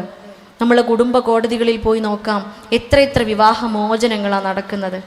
നമ്മൾ കുടുംബ കോടതികളിൽ പോയി നോക്കാം, എത്ര വിവാഹ മോചനങ്ങളാണ് നടക്കുന്നത്.